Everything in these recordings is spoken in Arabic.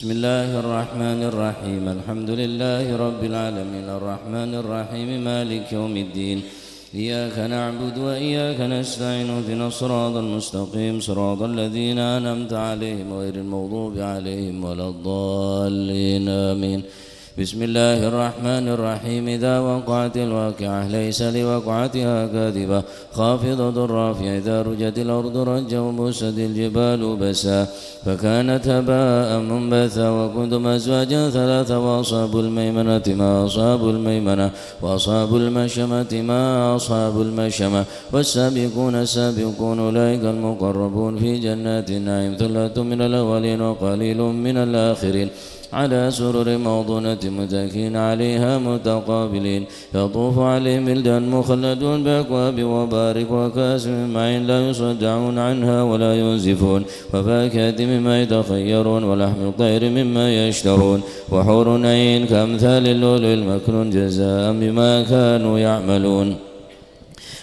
بسم الله الرحمن الرحيم. الحمد لله رب العالمين الرحمن الرحيم مالك يوم الدين. إياك نعبد وإياك نستعين اهدنا الصراط المستقيم صراط الذين أنعمت عليهم غير المغضوب عليهم ولا الضالين آمين. بسم الله الرحمن الرحيم. إذا وقعت الواقعة ليس لوقعتها كاذبة خافضة رافعة. إذا رجت الأرض رجا وبست الجبال بسا فكانت هباء منبثا. وكنتم أزواجا ثلاثة وأصحاب الميمنة ما أصحاب الميمنة وأصحاب المشأمة ما أصحاب المشأمة. والسابقون السابقون أولئك المقربون في جنات النعيم ثلة من الأولين وقليل من الآخرين على سرر موضونة متكئين عليها متقابلين. يطوف عليهم ولدان مخلدون بأكواب وبارك وكأس من معين لا يصدعون عنها ولا ينزفون. وفاكهة مما يتخيرون ولحم طير مما يشترون. وحور عين كأمثال اللؤلؤ المكنون جزاء بما كانوا يعملون.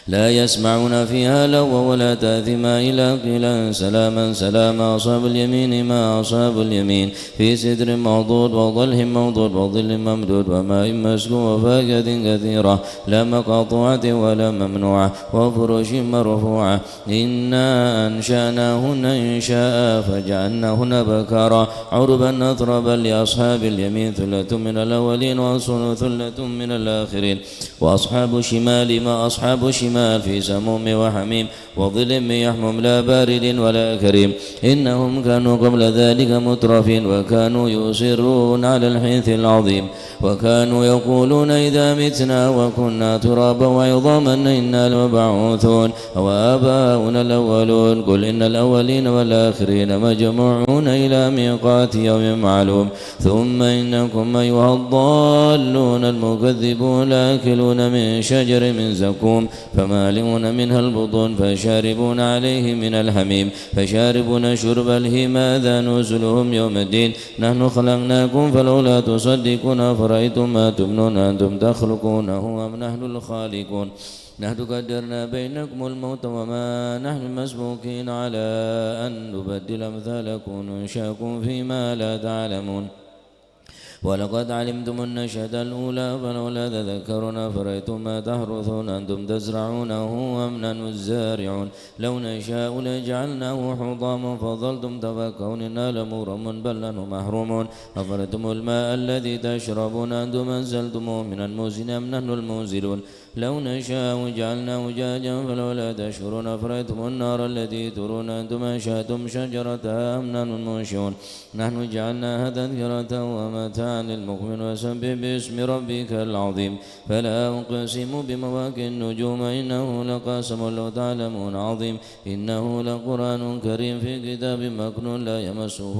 لا يسمعون فيها لغوا ولا تأثما إلا قيلا سلاما سلاما. أصحاب اليمين ما أصحاب اليمين في سدر موضود وظل موضود وظل ممدود وماء مسكوب وفاكهة كثيرة لا مقطوعة ولا ممنوعة وفرش مرفوعة. إنا أنشأناهن إنشاء فجعلناهن بكارا عربا أتربا لأصحاب اليمين ثلة من الأولين وثلة من الآخرين. وأصحاب الشمال ما أصحاب الشمال في سموم وحميم وظل من يحمم لا بارد ولا كريم. إنهم كانوا قبل ذلك مترفين وكانوا يصرون على الحنث العظيم. وكانوا يقولون إذا متنا وكنا ترابا وعظاما إنا لمبعوثون أو آباؤنا الأولون. قل إن الأولين والآخرين مجموعون إلى ميقات يوم معلوم. ثم إنكم أيها الضالون المكذبون لآكلون من شجر من زقوم فمالئون منها البطون فشاربون عليه من الحميم فشاربون شرب الهيم. هذا نزلهم يوم الدين. نحن خلقناكم فلولا تصدقون. أفرأيتم ما تمنون أنتم تخلقونه أم نحن الخالقون. نحن قدرنا بينكم الموت وما نحن مسبوقين على أن نبدل أمثالكم وننشأكم فيما لا تعلمون. ولقد علمتم النشأة الأولى فلولا تذكرون. أفرأيتم ما تحرثون أنتم تزرعونه أم نحن الزارعون. لو نشاء لجعلناه حطاما فظلتم تفكهون. إنا لمغرمون بل نحن محرومون. أفرأيتم الماء الذي تشربون أنتم أنزلتموه من المزن أم نحن المنزلون. لو نشاء جعلناه جاجا فلولا تشكرون. أفرأيتم النار التي ترون أنتم أنشأتم شجرتها أم نحن المنشئون. نحن جعلناها تذكرة ومتاعا للمقوين. وسبح باسم ربك العظيم. فلا أقسم بمواقع النجوم إنه لقسم لو تعلمون عظيم. إنه لقرآن كريم في كتاب مكنون لا يمسه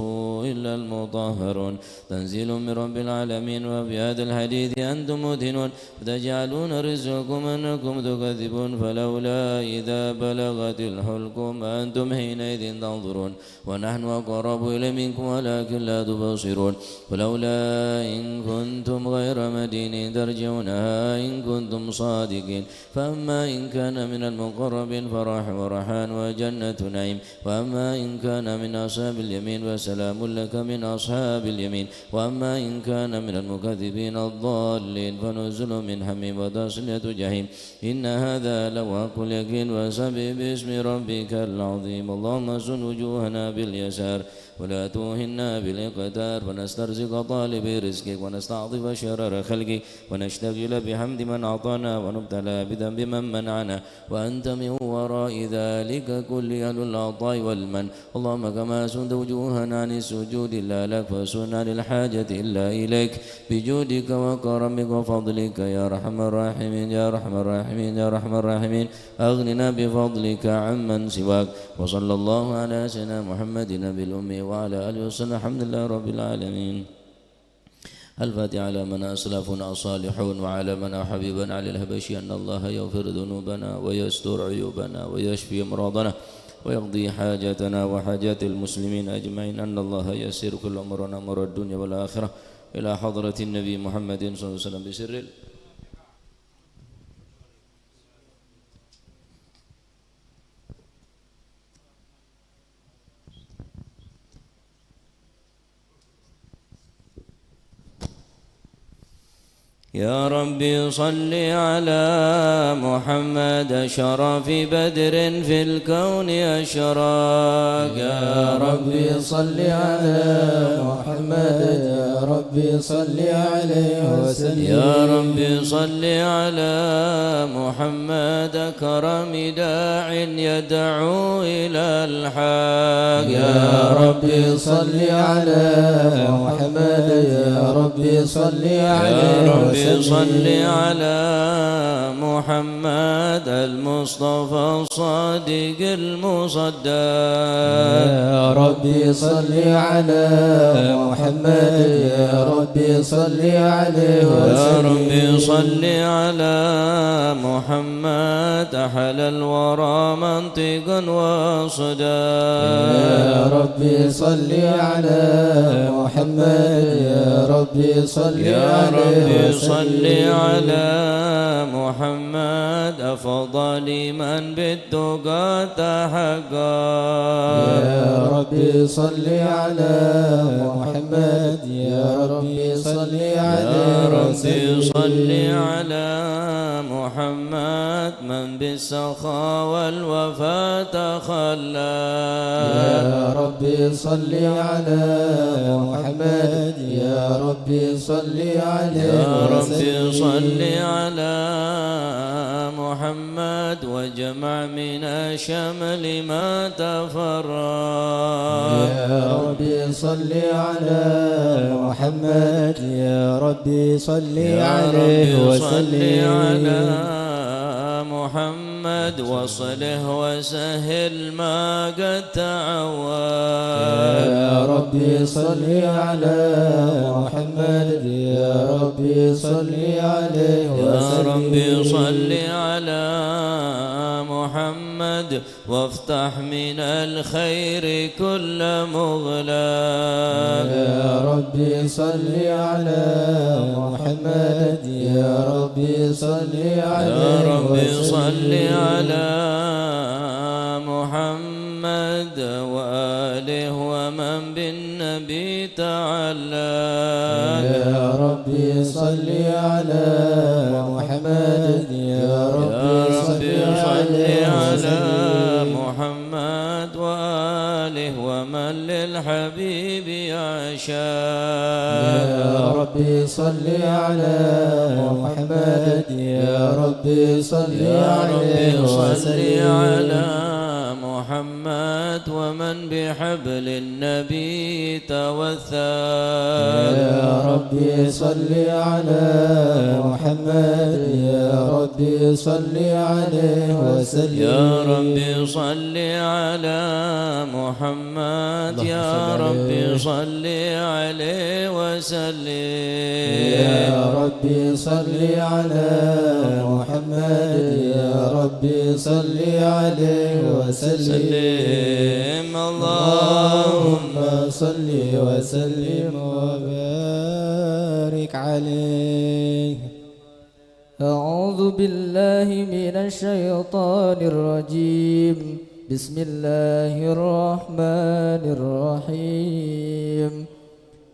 إلا المطهرون. تنزيل من رب العالمين. وفي هذا الحديث أنتم مدهنون فتجعلون رزقكم أنكم تكذبون. فلولا إذا بلغت الحلقوم أنتم حينئذ تنظرون. ونحن أقرب إليه منكم ولكن لا تبصرون. ولولا إن كنتم غير مدينين ترجعونها إن كنتم صادقين. فأما إن كان من المقربين فراح ورحان وجنة نعيم. وأما إن كان من أصحاب اليمين فسلام لك من أصحاب اليمين. وأما إن كان من المكذبين الضالين فنزل من حميم وتصلية جحيم. إن هذا لواقع اليقين. وسبح باسم ربك العظيم. اللهم سن وجوهنا باليسار ولا توهنا بالإقتار. ونسترزق طالب رزقك ونستعطف شرر خلقك. ونشتغل بحمد من أعطانا ونبتلى بذنب من منعنا. وأنت من وراء ذلك كل أهل العطاء والمن. اللهم كما سنت وجوهنا عن السجود إلا لك فسن عن الحاجة إلا إليك بجودك وكرمك وفضلك يا أرحم الراحمين يا أرحم الراحمين يا أرحم الراحمين. أغننا بفضلك عمن سواك. وصلى الله على سيدنا محمد نبي الأمي وعلى آله وسلم. الحمد لله رب العالمين. الفاتحة على من أسلافنا الصالحون وعلى من حبيبنا علي الهبشي أن الله يغفر ذنوبنا ويستر عيوبنا ويشفي أمراضنا ويقضي حاجتنا وحاجات المسلمين أجمعين. أن الله يسير كل أمرنا أمر الدنيا والآخرة إلى حضرة النبي محمد صلى الله عليه وسلم بسر يا ربي صل على محمد شرف بدر في الكون أشراق. يا ربي صل على محمد يا ربي صل عليه وسلم. يا ربي صل على محمد كرم داع يدعو إلى الحق. يا ربي صل على محمد يا ربي صل عليه وسلم. صل على محمد المصطفى الصادق المصدق. يا ربي صل على محمد يا ربي صل عليه وسلم. يا ربي صل على محمد أحل الورى منطقا وصداق. يا ربي صل على محمد يا ربي صل عليه وسلم. صل على محمد أفضل من بالتقى تحقق. يا ربي صل على محمد يا ربي صل عليه وسلم. صل على محمد من بالسخاء والوفاء تخلى. يا ربي صل على محمد يا ربي صل عليه وسلم. ربي صل على محمد واجمع من الشمل ما تفرق. يا ربي صل على محمد يا ربي صل عليه وسلم. على محمد وصله وسهل ما قد تعود. يا ربي صل على محمد يا ربي صل عليه وسلم. يا ربي صل على محمد وافتح من الخير كل مغلاق. يا ربي صل على محمد يا ربي صل عليه وسلم. صل على محمد وآله ومن بالنبي تعلى. يا ربي صل على محمد يا ربي صل على محمد وآله ومن للحبيب يعشاق. يا ربي صل على محمد يا ربي صل عليه وسلم. على محمد ومن بحبل النبي توثق. يا ربي صل على محمد يا ربي صل عليه وسلم. يا ربي صل على محمد يا ربي صل عليه وسلم. يا ربي صل على محمد يا ربي صل عليه وسلم. اللهم صل وسلم وبارك عليه. أعوذ بالله من الشيطان الرجيم. بسم الله الرحمن الرحيم.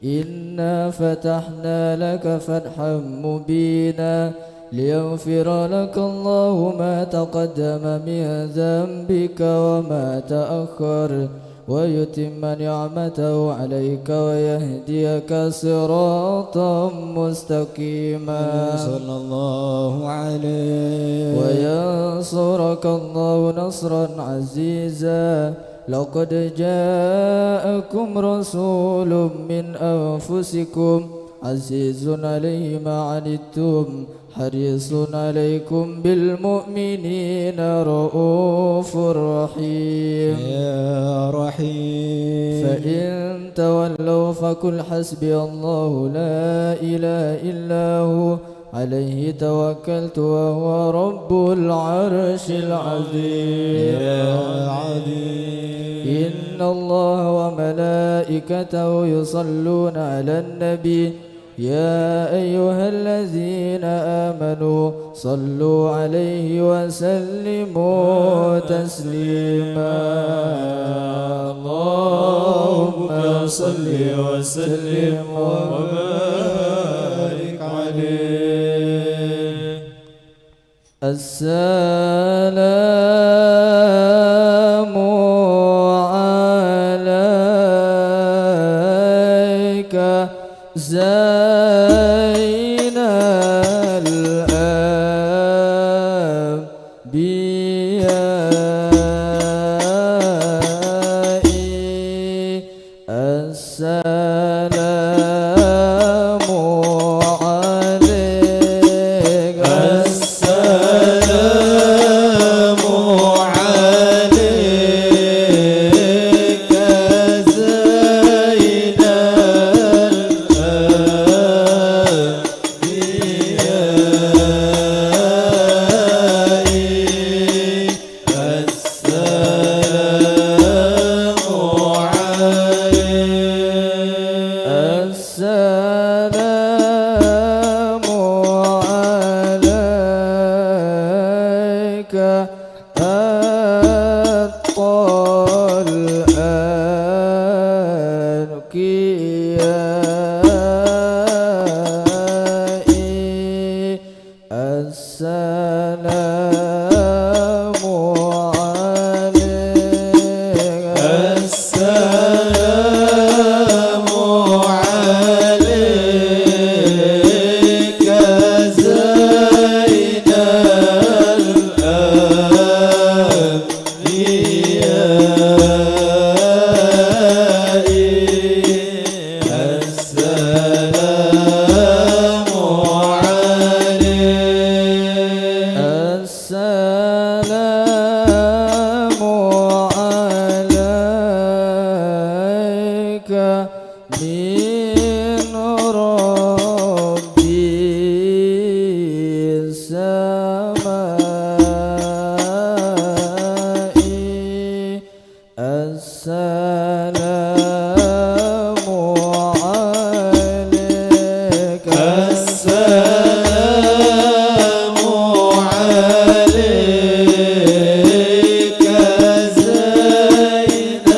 إنا فتحنا لك فتحا مبينا ليغفر لك الله ما تقدم من ذنبك وما تأخر ويتم نعمته عليك ويهديك صراطا مستقيما. صلى الله عليه. وينصرك الله نصرا عزيزا. لقد جاءكم رسول من أنفسكم عزيز عليه ما عنتم حريص عليكم بالمؤمنين رؤوف رحيم. يا رحيم. فإن تولوا فقل حسبي الله لا إله إلا هو عليه توكلت وهو رب العرش العظيم. إن الله وملائكته يصلون على النبي يا أيها الذين آمنوا صلوا عليه وسلموا تسليما. اللهم صل وسلم وبارك عليه. السلام عليك زين الأنبياء السلام عليك السلام عليك زين السلام عليك أطال أنكيائي السلام عليك السلام عليك زين الأنبياء السلام عليك السلام عليك من ربي السماء السلام عليك السلام عليك زين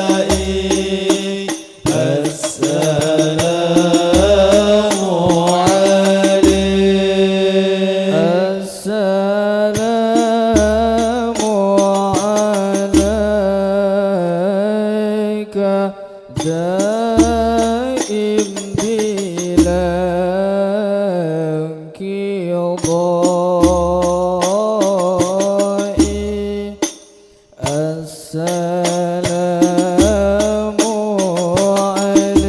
الأنبياء السلام عليك السلام عليك دائم بلا انقضاء السلام عليك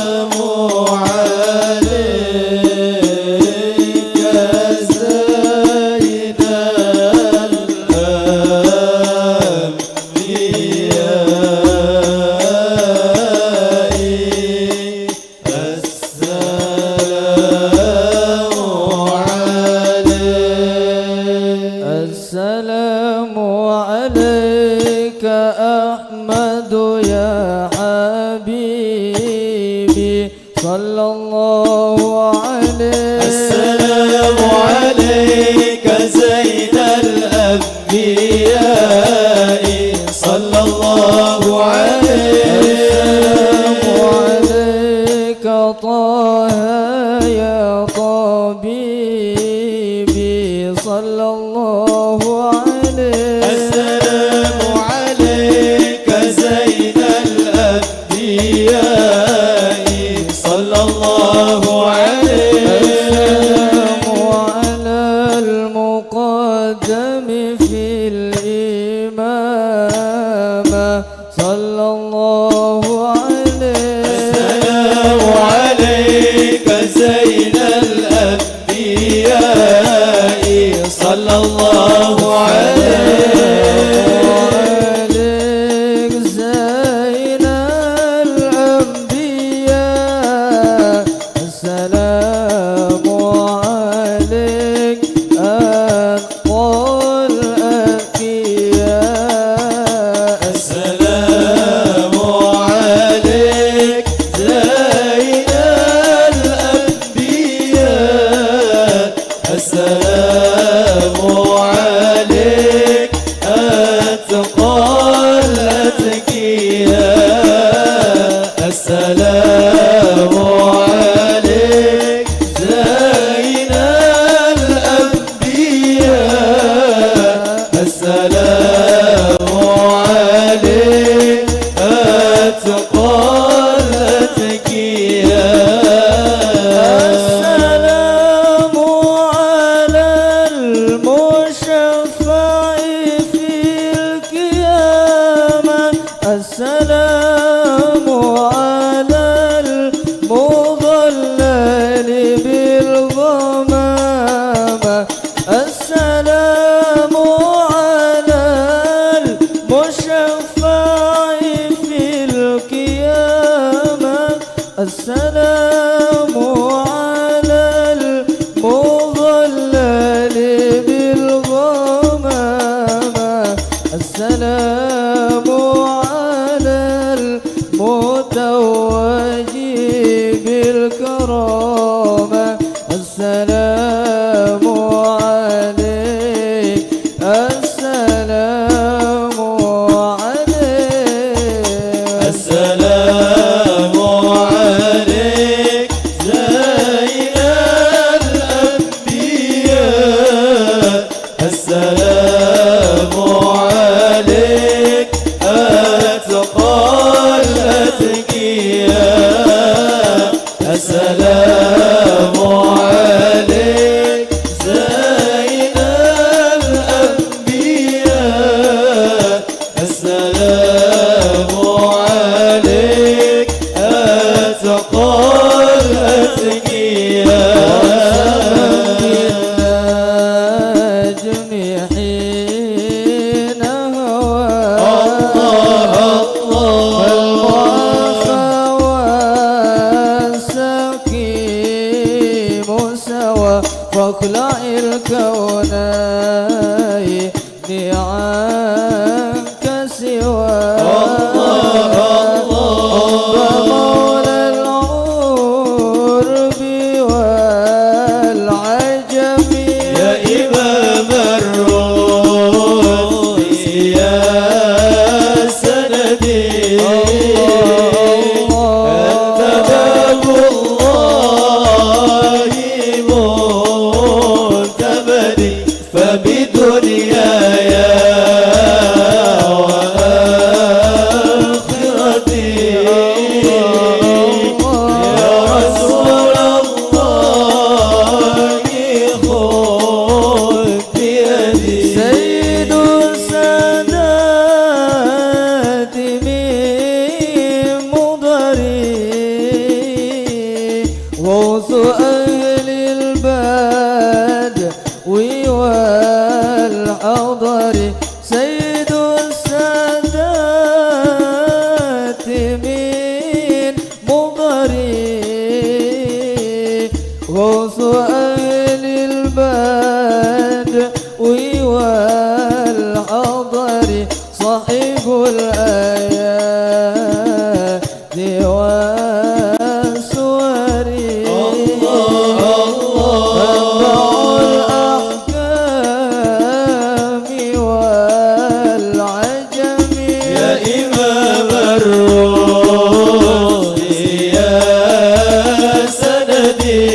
السلام عليك زين الأنبياء السلام عليك السلام عليك أحمد يا حبيبي صلى الله عليه السلام عليك زين الأنبياء صلى الله عليه السلام عليك طه يا طبيبي صلى الله عليه السلام عليك زين الأنبياء صلى الله عليه السلام على المقدم في الإمامة صلى الله عليه السلام عليك زين الأنبياء صلى الله عليك زين الأنبياء السلام عليك أتقى الأتقياء السلام عليك زين الأنبياء السلام عليك أتقى الأتقياء السلام على المتوج بالكرامة السلام عليك السلام عليك السلام عليك زين الأنبياء السلام عليك أتقى الأتقياء السلام عليك زين الأنبياء السلام عليك أتقى الأتقياء حين هوى والسقيم سوى فاخلع الكونين عنك سوى مولى العرب والعجم يا إمام الروح يا سندي أنت باب الله معتمدي فبدنياي وآخرتي يا رسول الله خذ بيدي سيد السادات من مضري غوث أهل البدء والحضر سيد السادات من مضري غوث أهل البدء والحضر صاحب الآيات والسور الأحكام والعجم يا إمام الروح يا سندي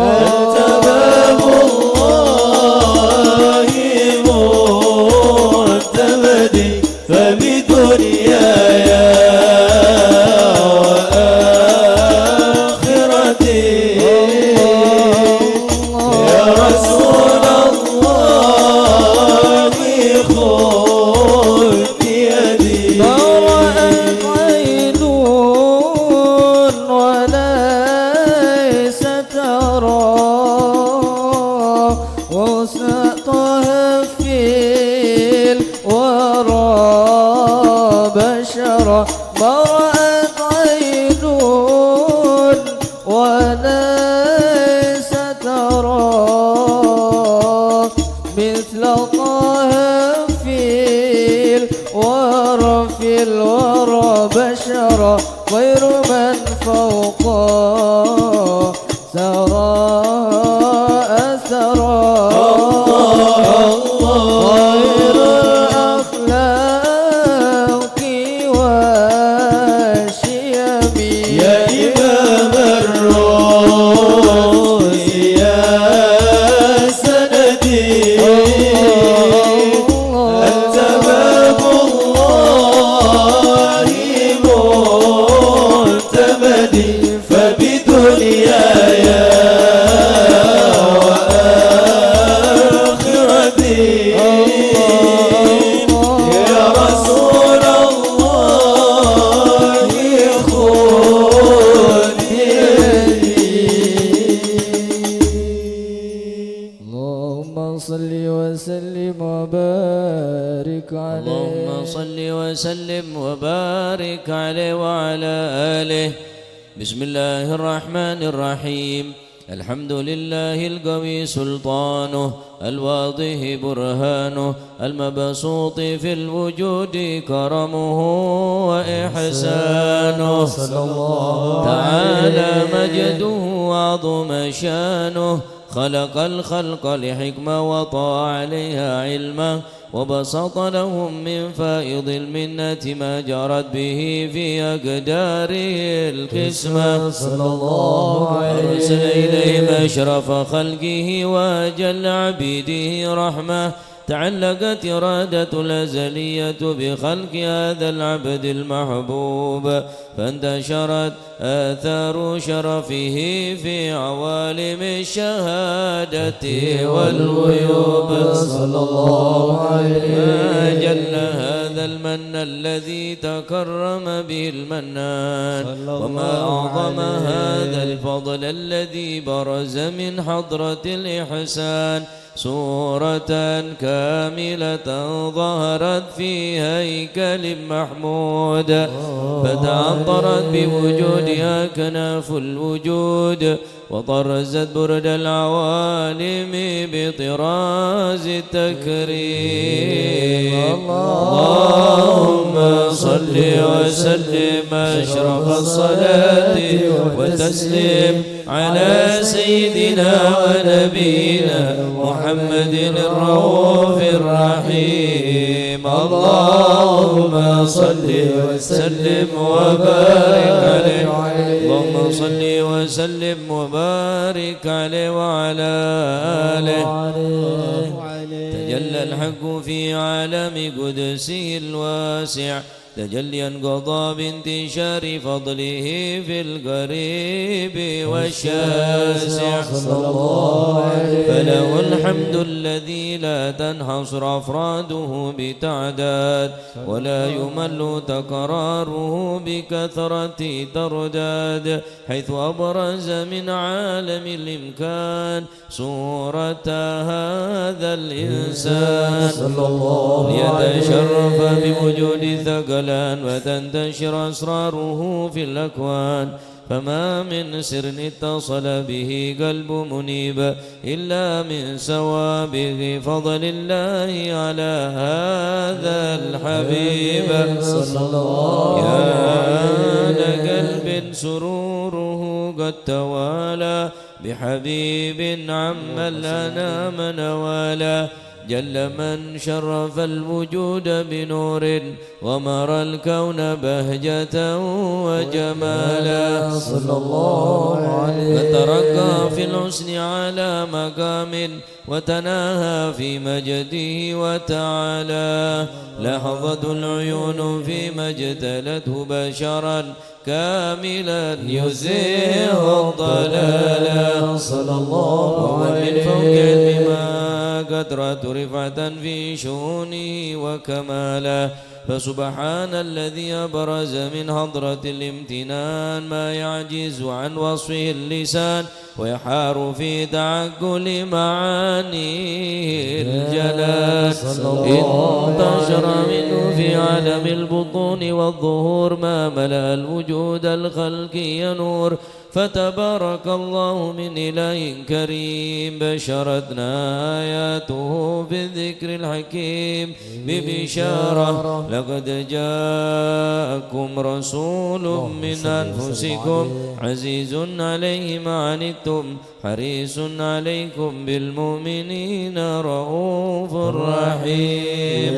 أنت باب الله معتمدي فبدنياي وآخرتي يا رسول الله خذ بيدي برأت عين وليس ترى وسطها في الورى بشرا برأت عين وليس ترى مثل طه في الورى بشرا غير من فوق سرى أثرا غير الأخلاق والشيم يا إمام الروح يا سندي أنت باب الله معتمدي فبدنياي وآخرتي يا رسول الله خذ بيدي اللهم صل وسلم وبارك عليه اللهم صل وسلم وبارك عليه وعلى آله. بسم الله الرحمن الرحيم. الحمد لله القوي سلطانه الواضح برهانه المبسوط في الوجود كرمه وإحسانه تعالى مجده وعظم شانه خلق الخلق لحكمة وطاع عليها علمه وبسط لهم من فائض المنة ما جرت به في أقداره القسمة صلى الله عليه أرسل إليهم أشرف خلقه وأجل عبيده رحمة تعلقت إرادة الأزلية بخلق هذا العبد المحبوب فانتشرت آثار شرفه في عوالم الشهادة والغيوب صلى الله عليه ما جل هذا المن الذي تكرم به المنان وما أعظم هذا الفضل الذي برز من حضرة الإحسان سورة كاملة ظهرت في هيكل محمود فتعطرت بوجودها كناف الوجود وطرزت برد العوالم بطراز التكريم اللهم صل وسلم أشرف الصلاة والتسليم على سيدنا ونبينا محمد الرؤوف الرحيم اللهم صل وسلم وبارك عليه اللهم صل وسلم وبارك عليه وعلى آله تجلى الحق في عالم قدسه الواسع تجليا قضى بانتشار فضله في القريب والشاسع فله الحمد الذي لا تنحصر أفراده بتعداد ولا يمل تكراره بكثرة ترداد حيث أبرز من عالم الإمكان صورة هذا الإنسان ليتشرف بوجود ثقلان وتنتشر أسراره في الأكوان فما من سر اتصل به قلب منيب إلا من سوابغ فضل الله على هذا الحبيب يا لقلب سروره قد توالى بحبيب عم الأنام نوالا جل من شرف الوجود بنور ومر الكون بهجة وجمالا صلى الله عليه فترقى في الحسن على مقام وتناهى في مجده وتعالى لحظة العيون فيما اجتلته بشرا كاملا يزيغ الضلال صلى الله عليه من فوق علم ما قدرت رفعة في شؤونه وكمالا فسبحان الذي أبرز من حضرة الامتنان ما يعجز عن وصفه اللسان ويحار في تعقل معانيه الجلال انتشر منه في عالم البطون والظهور ما ملأ الوجود الخلقي نور فتبارك الله من إله كريم بشرتنا آياته بالذكر الحكيم ببشارة لقد جاءكم رسول من أنفسكم عزيز عليه ما عنتم حريص عليكم بالمؤمنين رؤوف رحيم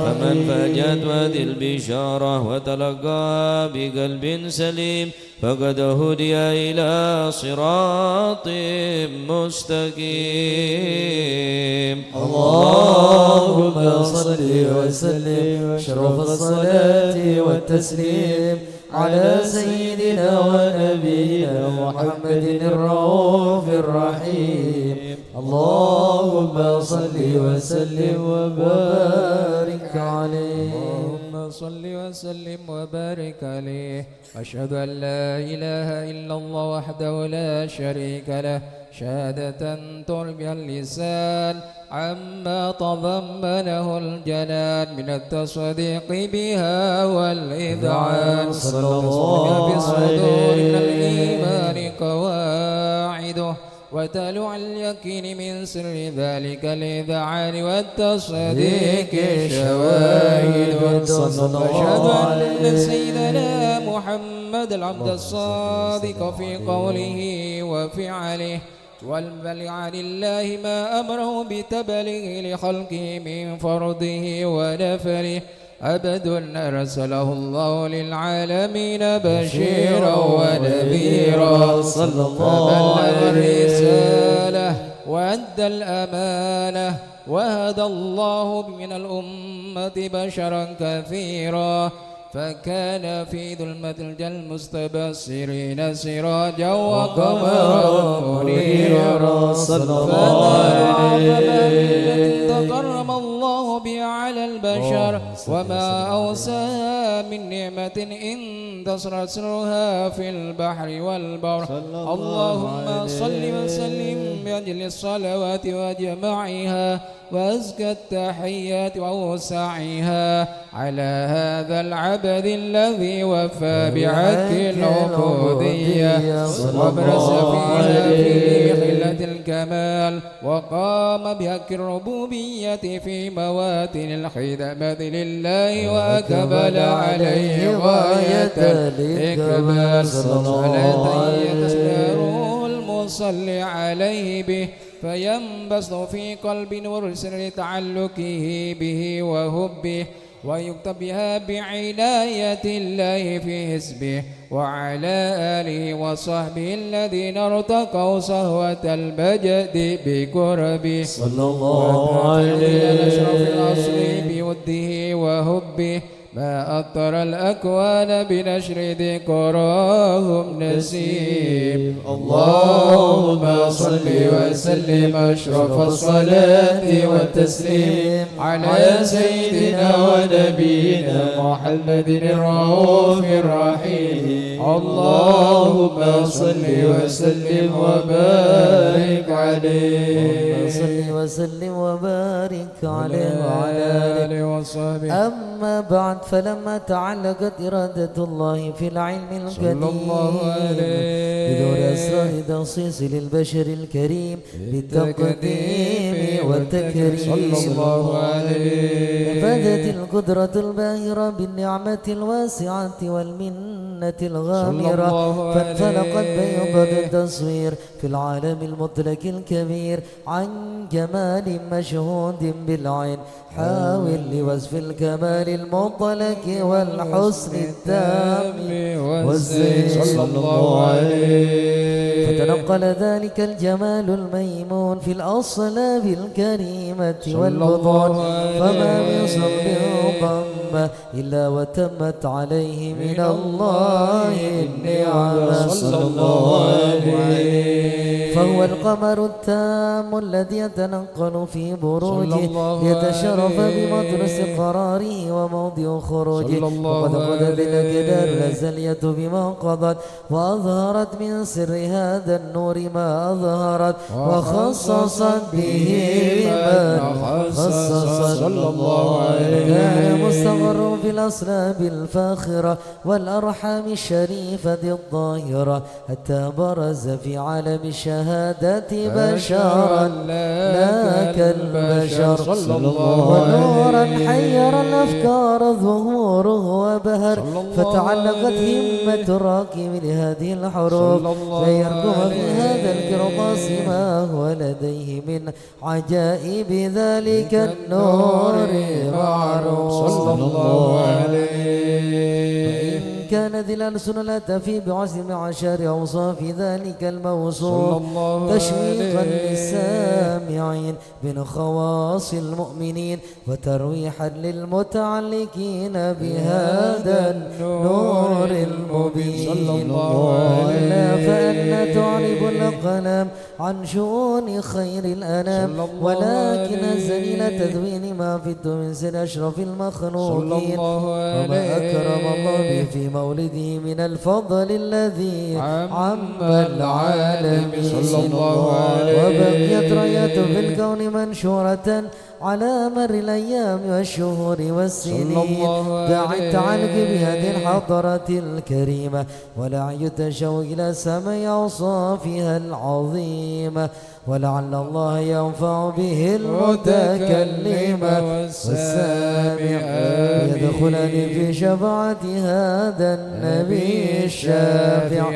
فمن فاجأت هذه البشارة وتلقى بقلب سليم فقد هدي إلى صراط مستقيم اللهم صل وسلم أشرف الصلاة والتسليم على سيدنا ونبينا محمد الرؤوف الرحيم اللهم صل وسلم وبارك عليه اللهم صل وسلم وبارك عليه أشهد أن لا إله إلا الله وحده لا شريك له شهادة تربي اللسان عما تضمنه الجلال من التصديق بها والإذعان صلى الله في الصدور عليه من الإيمان قواعد وتلوع اليقين من سر ذلك الإذعان والتصديق الشواهد. أشهد أن سيدنا محمد العبد الصادق في قوله وفعله والبلغ عن الله ما أمره بتبليغ لخلقه من فرضه ونفره. عبد أرسله الله للعالمين بشيرا ونذيرا صلى الله فبلغ عليه الرسالة وأدى الأمانة وهدى الله من الأمة بشرا كثيرا فكان في ظلمة المستبصرين سراجا وقمرا منيرا. صلى الله عليه تكرم الله بها على البشر وما أوساها من نعمة انتصر سرها في البحر والبر. اللهم صل وسلم بأجل الصلوات وجمعها وأزكى التحيات وأوسعها على هذا العبد الذي وفى بعهد العبودية وبرز فيها في خلة الكمال وقام بحق الربوبية في مواتن الخدمة لله وأقبل عليه غاية الإقبال. صلاة يتسبره المصلي عليه به فينبسط في قلب نور سر تعلقه به وهبه ويكتب بها بعناية الله في حسبه وعلى آله وصحبه الذين ارتقوا صهوة المجد بقربه. صلى الله عليه أشرف الأصل بوده وهبه ما أطر الأكوان بنشر ذكراهم نسيم. اللهم صل وسلم أشرف الصلاة والتسليم على سيدنا ونبينا محمد الرؤوف الرحيم. اللهم صل وسلم وبارك عليه. صل وسلم وبارك عليه وعلى آله وصحبه. أما بعد فلما تعلقت إرادة الله في العلم القديم بدور أسرار تخصيص للبشر الكريم بالتقديم والتكريم صلى الله عليه نفذت القدرة الباهرة بالنعمة الواسعة والمنة الغامرة فانفلقت بيضة التصوير في العالم المطلق الكبير عن جمال مشهود بالعين حاول لوصف الكمال المطلق والحسن التام والزين صلى الله عليه. فتنقل ذلك الجمال الميمون في الأصلاب الكريمة والبطون فما من صب ضم إلا وتمت عليه من الله النعمة صلى الله عليه. فهو القمر التام الذي يتنقل في بروجه يتشرف بمدرس قراره وموضع خروجه وقد قضت الأقدار الأزلية بما قضت وأظهرت من سر هذا النور ما أظهرت وخصصت به من خصصت. صلى الله عليه. كان مستقر في الأصلاب الفاخرة والأرحام الشريفة الظاهرة حتى برز في عالم الشهادة بشرا لا كالبشر ونورا حير الأفكار ظهوره وبهر فتعلقت همة الراكب لهذه الحروف فيركب في هذا القرطاس ما هو لديه من عجائب ذلك النور معروف. صلى الله عليه. كانت الألسن لا تفي بعزم عشر أوصاف ذلك الموصوف تشويقا للسامعين من خواص المؤمنين وترويحا للمتعلقين بهذا النور المبين. ولا فأن تعرب الأقلام عن شؤون خير الأنام ولكن الزليل تدوين ما في من سر أشرف المخلوقين وما أكرم الله به في مولده من الفضل الذي عم العالمين. وبقيت رايات في الكون منشورة على مر الأيام والشهور والسنين. دعت عنك بهذه الحضرة الكريمة ولعي التشوق إلى سمع أوصافها العظيمة، ولعل الله ينفع به المتكلم والسامع يدخلني في شفاعة هذا النبي الشافع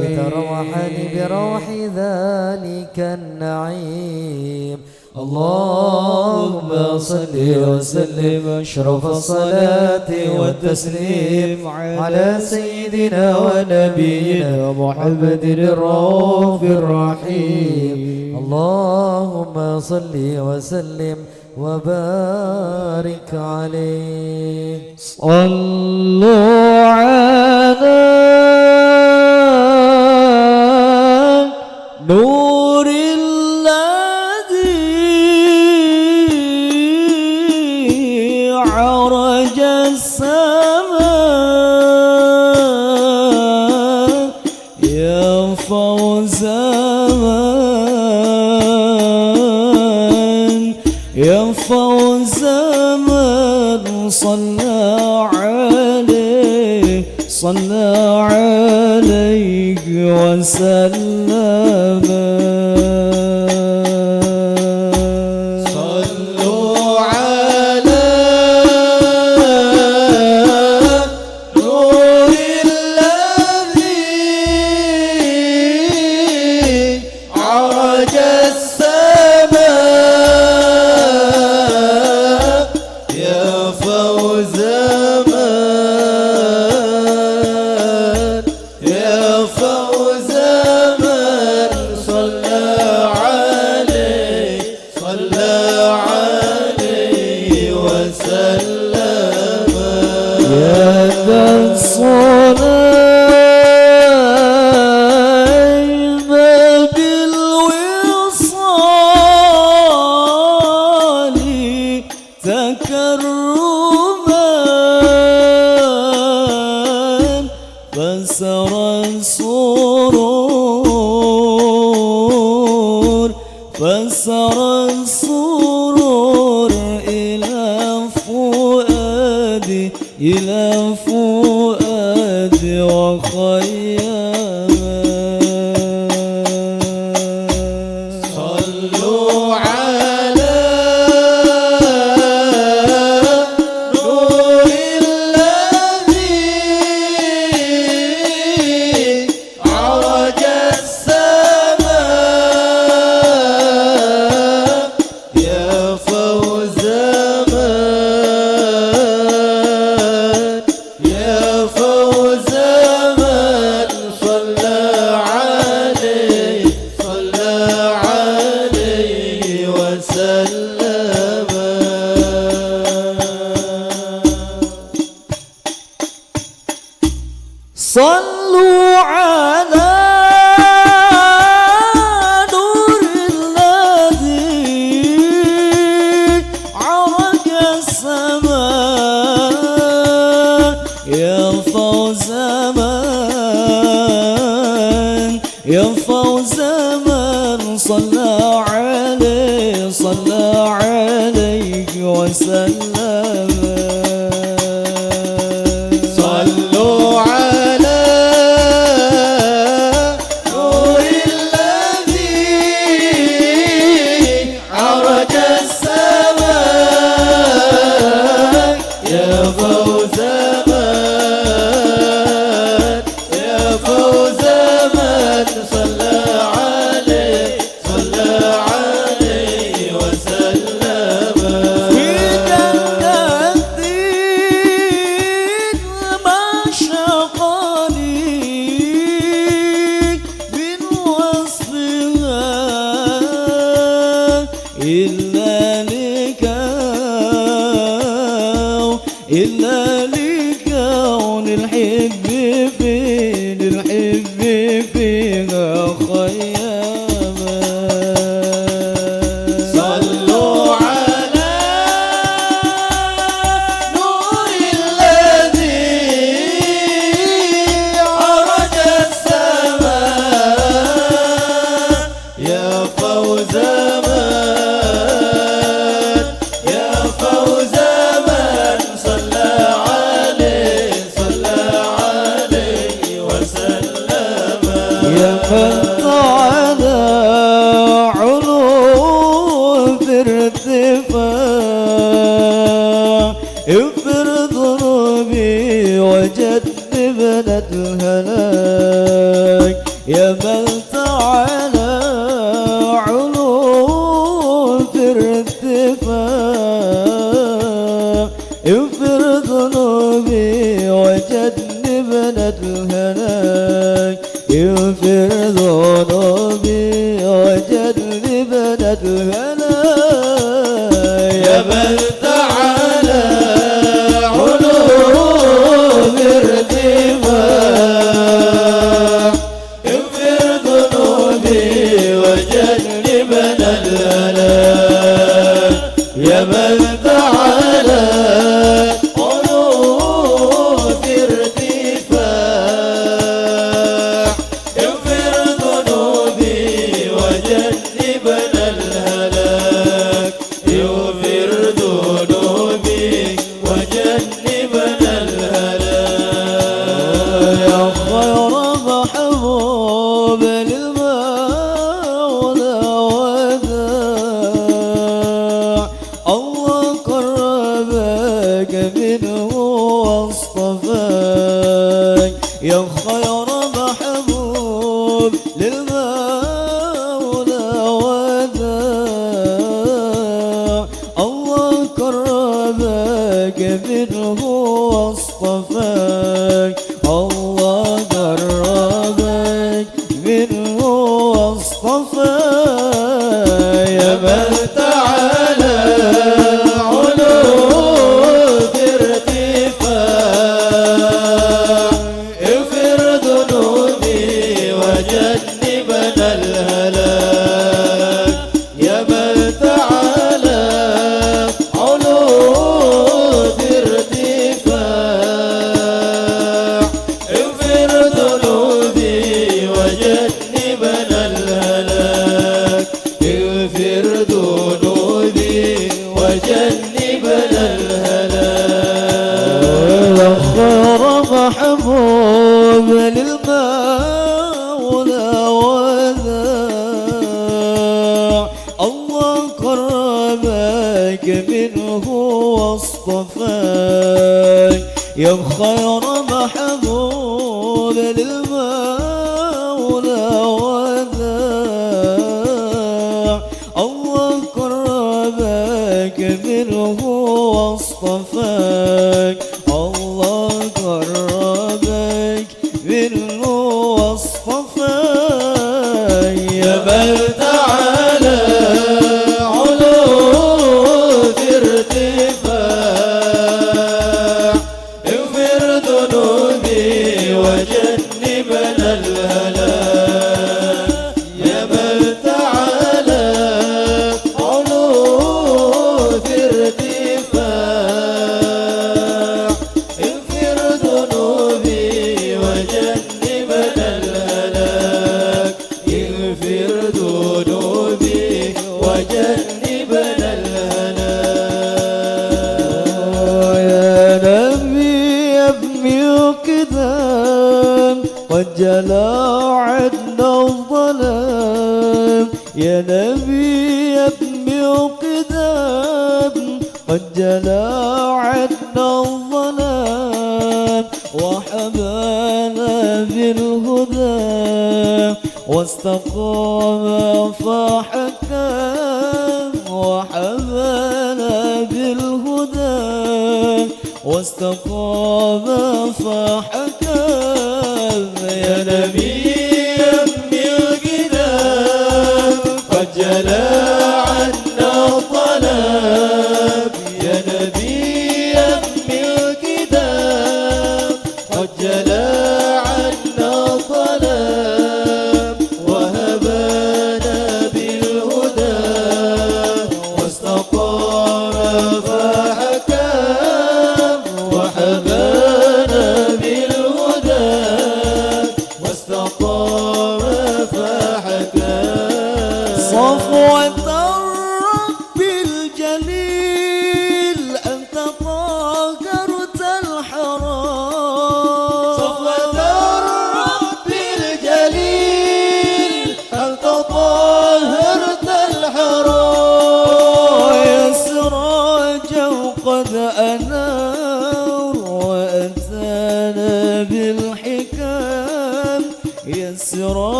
لتروحني بروح ذلك النعيم. اللهم صل وسلم أشرف الصلاة والتسليم على سيدنا ونبينا محمد الرؤوف الرحيم. اللهم صل وسلم وبارك عليه. صلوا على نور عرج السماء يا فوز من يا فوز من صلى عليك وسلم. فسر السرور إلى فؤادي وخيام. صلوا على نور الذي عرج السماء يا فوز صلوا على نور الذي عرج السماء يا فوز من صلى عليك وسلم. صلوا على نور الذي عرج السماء يا فوز من صلى عليه وسلم. في جنة ما شقني من وصفها إلا لكون الحب فيها خياما. صلوا على نور الذي عرج السماء يا فوز من فانت على علو في ارتفاع اغفر ذنوبي وجنبنا الهلاك يا من تعالى علو في ارتفاع اغفر ذنوبي وجنبنا الهلاك اغفر ذنوبي وجنبنا الهلاك يا من تعالى علو في ارتفاع اغفر ذنوبي وجنبنا الهلاك يا من تعالى علو في ارتفاع اغفر ذنوبي وجنبنا الهلاك اغفر ذنوبي وجنبنا الهلاك يا خير محبوب للمولى وداع الله قربك منه واصطفاك يا خير محبوب للمولى وداع الله قربك منه واصطفاك الله قربك منه واصطفاك يا من تعالى علو في ارتفاع اغفر ذنوبي وجنبنا الهلاك يا من تعالى علو في ارتفاع اغفر ذنوبي وجنبنا الهلاك اغفر ذنوبي وجنبنا الهلاك يا خير محبوب للمولى وداع الله قربك منه واصطفاك يا خير محبوب للمولى وداع الله قربك منه واصطفاك الله قربك منه واصطفاك يا من تعالى علو في ارتفاع اغفر ذنوبي وجنبنا الهلاك يا من تعالى علو في ارتفاع اغفر ذنوبي وجنبنا الهلاك اغفر ذنوبي وجنبنا الهلاك يا نبي يا ابن القدام قد جلى عنا الظلام يا نبي يا ابن القدام قد جلى عنا الظلام وحمانا بالهدى واستقام فحكم وحمانا بالهدى واستقام فحكم يا نبي يا ابن الكتاب قد جلى عنا الظلام يا نبي يا ابن الكتاب قد جلى عنا الظلام وهبانا بالهدى واستقام فحكم وحبانا بالهدى واستقام فحكم صفوة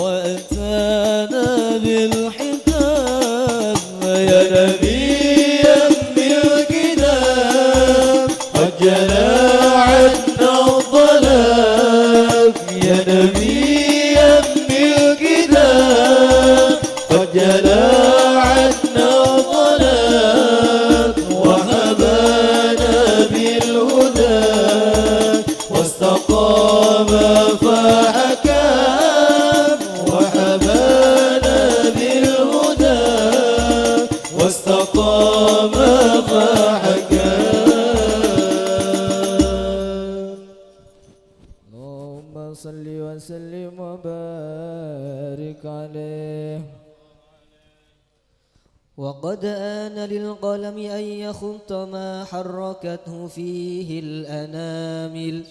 وأتانا بالحكام يا نبيا بالكتاب قد جلى عنا الظلام يا نبيا بالكتاب قد جلى عنا الظلام وهبانا بالهدى واستقام فحكام وهبانا بالهدى واستقام فحكام. اللهم صل وسلم وبارك عليه. وقد آن للقلم أن يخط ما حركته فيه الأنامل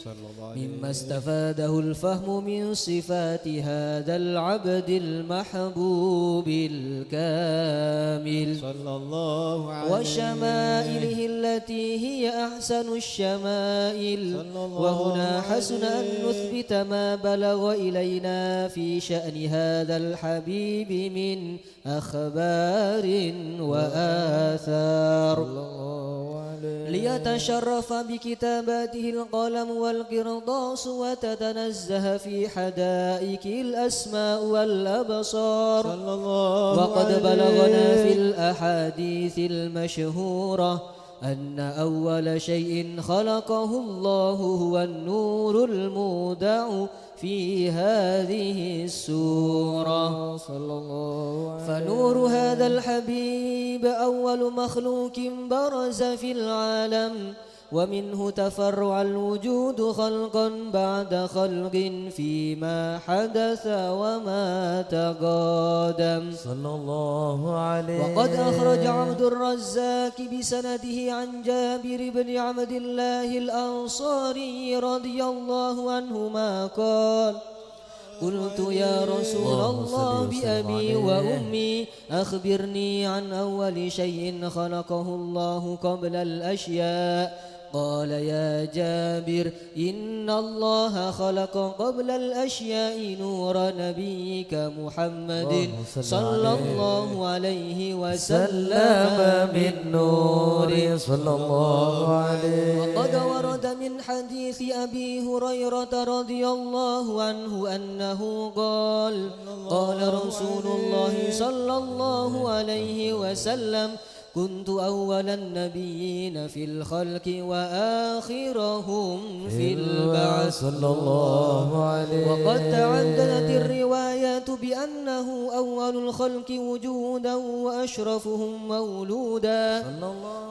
مما استفاده الفهم من صفات هذا العبد المحبوب الكامل صلى الله عليه وشمائله التي هي أحسن الشمائل. وهنا حسن أن نثبت ما بلغ إلينا في شأن هذا الحبيب من أخبار وآثار ليتشرف بكتاباته القلم والقرطاس وتتنزه في حدائق الأسماء والأبصار. وقد بلغنا في الأحاديث المشهورة أن أول شيء خلقه الله هو النور المودع في هذه السورة. فنور هذا الحبيب أول مخلوق برز في العالم ومنه تفرع الوجود خلقا بعد خلق فيما حدث وما تقادم صلى الله عليه. وقد أخرج عبد الرزاق بسنده عن جابر بن عبد الله الأنصاري رضي الله عنهما قال قلت يا رسول الله بأبي وأمي أخبرني عن أول شيء خلقه الله قبل الأشياء. قال يا جابر إن الله خلق قبل الأشياء نور نبيك محمد صلى الله عليه وسلم من نور صلى الله عليه. وقد ورد من حديث أبي هريرة رضي الله عنه أنه قال قال رسول الله صلى الله عليه وسلم كنت أول النبيين في الخلق وآخرهم في البعث صلى الله عليه. وقد تعددت الروايات بأنه أول الخلق وجودا وأشرفهم مولودا.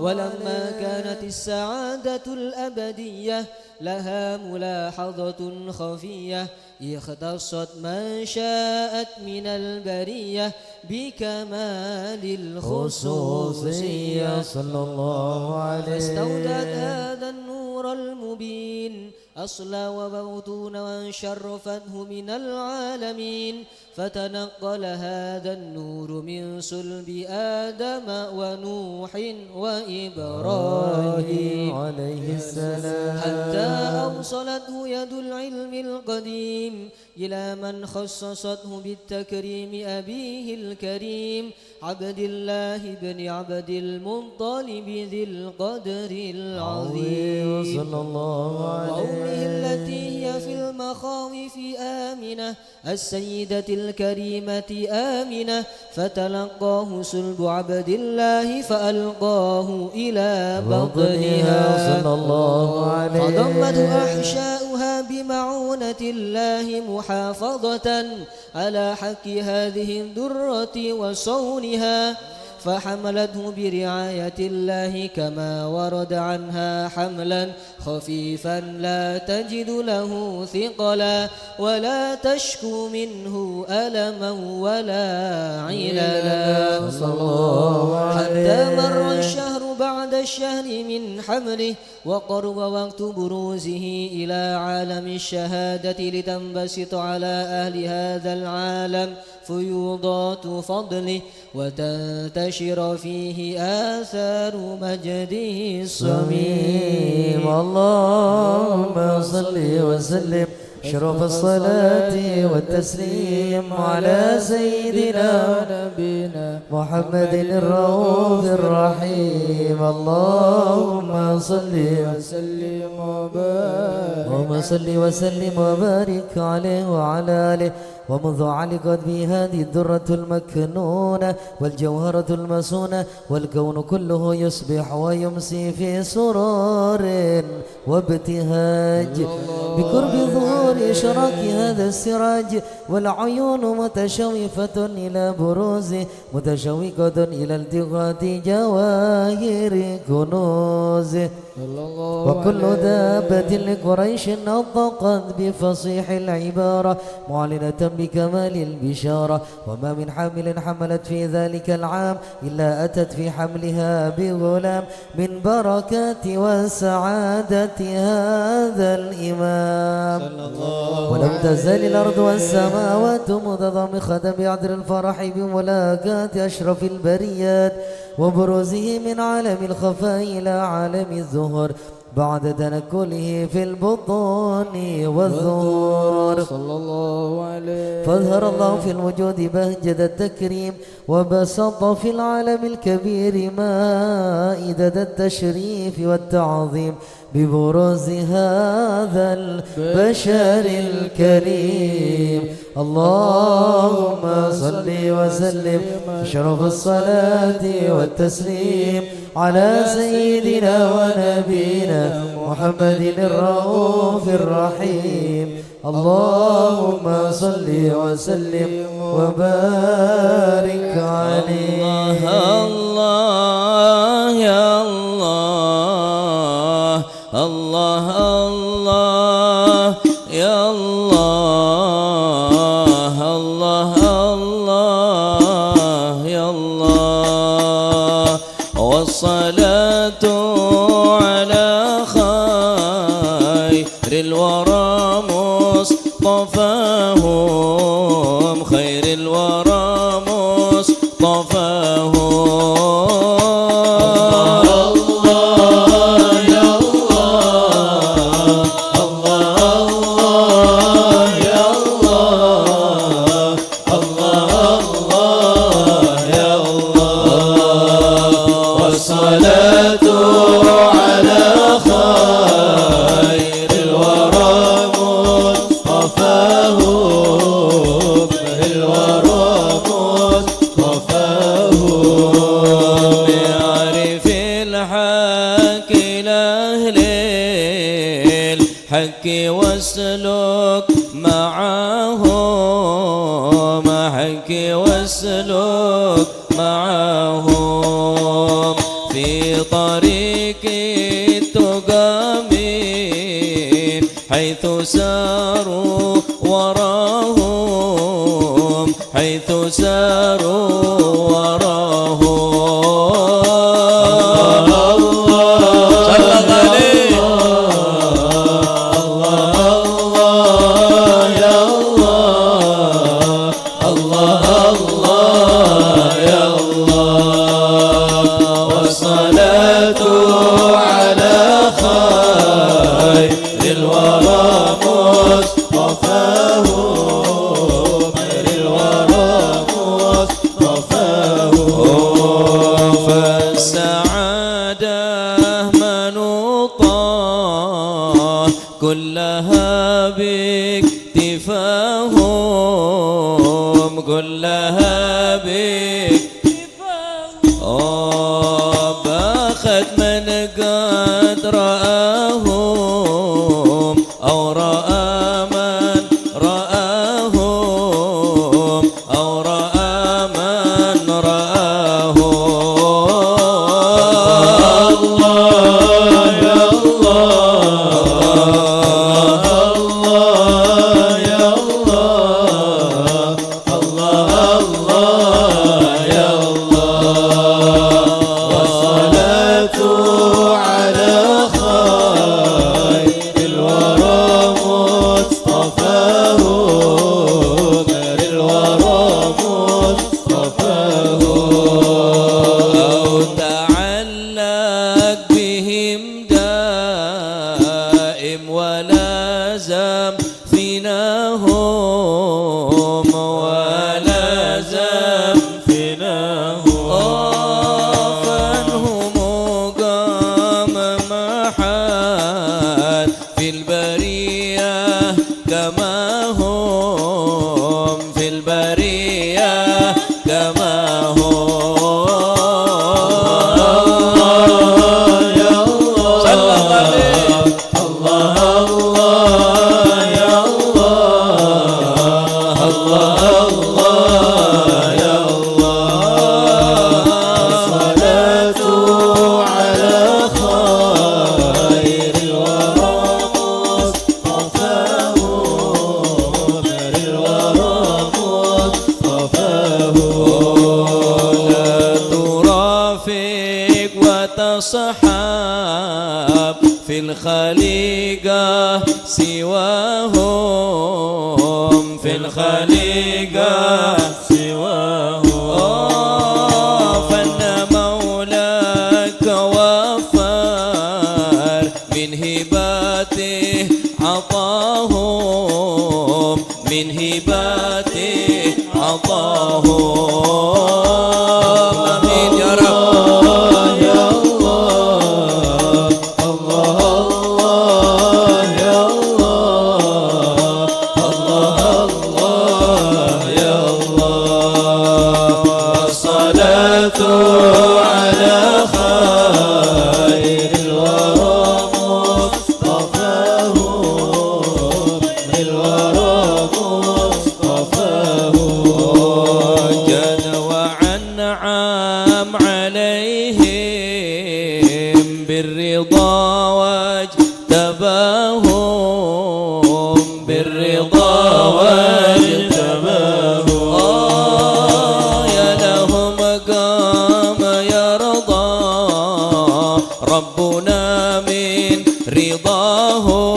ولما كانت السعادة الأبدية لها ملاحظة خفية اختصت من شاءت من البرية بكمال الخصوصية صلى الله عليه. فاستودعت هذا النور المبين أصلا وبوتونا وانشرفته من العالمين فتنقل هذا النور من صلب آدم ونوح وإبراهيم عليه السلام حتى أوصلته يد العلم القديم إلى من خصصته بالتكريم أبيه الكريم عبد الله بن عبد المطلب ذي القدر العظيم صلى الله عليه. وأمه التي هي في المخاوف آمنة السيدة الكريمة آمنة فتلقاه صلب عبد الله فألقاه إلى بطنها صلى الله عليه. فضمته أحشاؤها بمعونة الله محافظة على حق هذه الدرة وصونها فحملته برعاية الله كما ورد عنها حملا خفيفا لا تجد له ثقلا ولا تشكو منه ألما ولا عللا حتى مر الشهر بعد الشهر من حمله وقرب وقت بروزه إلى عالم الشهادة لتنبسط على أهل هذا العالم فيوضات فضله وتنتشر فيه آثار مجده الصميم. اللهم صل وسلم أشرف الصلاة والتسليم وسلم على سيدنا ونبينا محمد الرؤوف الرحيم. اللهم صل وسلم وبارك اللهم صل وسلم وبارك عليه وعلى آله. ومنذ علقت به هذه الدرة المكنونة والجوهرة المسونة والكون كله يصبح ويمسي في سرور وابتهاج بقرب ظهور إشراق هذا السراج، والعيون متشوفة إلى بروزه متشوقة إلى التقاط جواهر كنوزه. وكل دابة لقريش نطقت بفصيح العبارة معلنة بكمال البشارة، وما من حامل حملت في ذلك العام إلا أتت في حملها بغلام من بركات وسعادة هذا الإمام. ولم تزل الأرض والسماوات متضامخة بعذر الفرح بملاقاة أشرف البريات وبروزه من عالم الخفاء إلى عالم الظهور بعد تنكله في البطون والظهور. صلى الله عليه. فاظهر الله في الوجود بهجة التكريم وبسط في العالم الكبير مائدة التشريف والتعظيم ببروز هذا البشر الكريم. اللهم صل وسلم أشرف الصلاة والتسليم على سيدنا ونبينا محمد الرؤوف الرحيم. اللهم صل وسلم وبارك عليه. الله يا الله الله الله يا الله الله الله يا الله. والصلاة على خير الورى مصطفاهم خير الورى مصطفاهم. حق واسلك معهم حق واسلك معهم في طريق التقامين حيث ساروا وراهم حيث ساروا وراهم. كلها باكتفاهم كلها باكتفاهم باخت من قد رآهم أو رأى من رآهم أو رأى من رآهم. ولازم فيناهم إياك ما هو صحاب في الخليقة سواهم في الخليقة سواهم فإن مولاك وفار من هباته عطاهم من هباته عطاهم آمين يا رب ربنا من رضاهم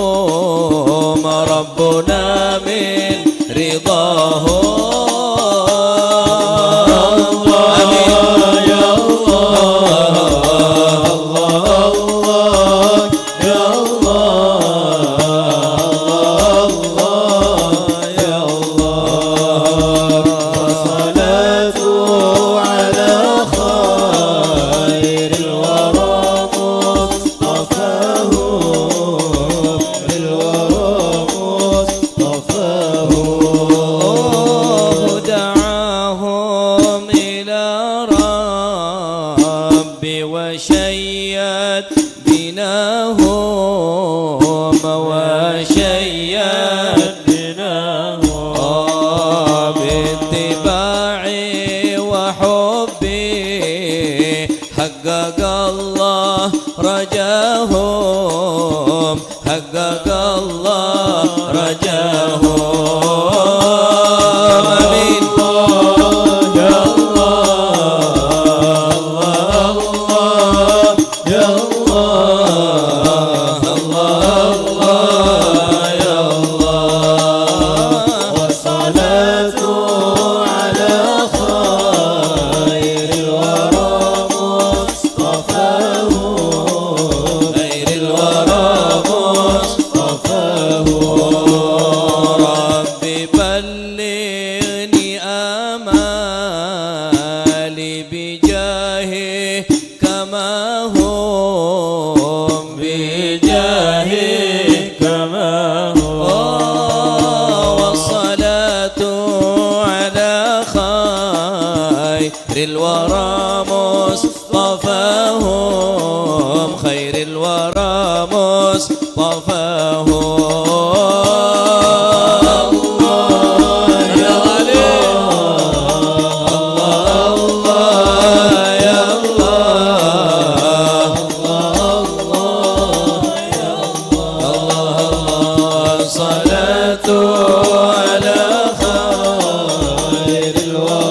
ربنا من رضاهم آمين يا الله الله يا الله يا الله والصلاة على خير الورى وشيد بناهم وشيد بناهم باتباعي وحبي حقق الله رجاهم حقق الله رجاهم آمين يا الورى مصطفاهم خير الورى مصطفاهم يا علي الله يا الله الله صلاة على خير الورى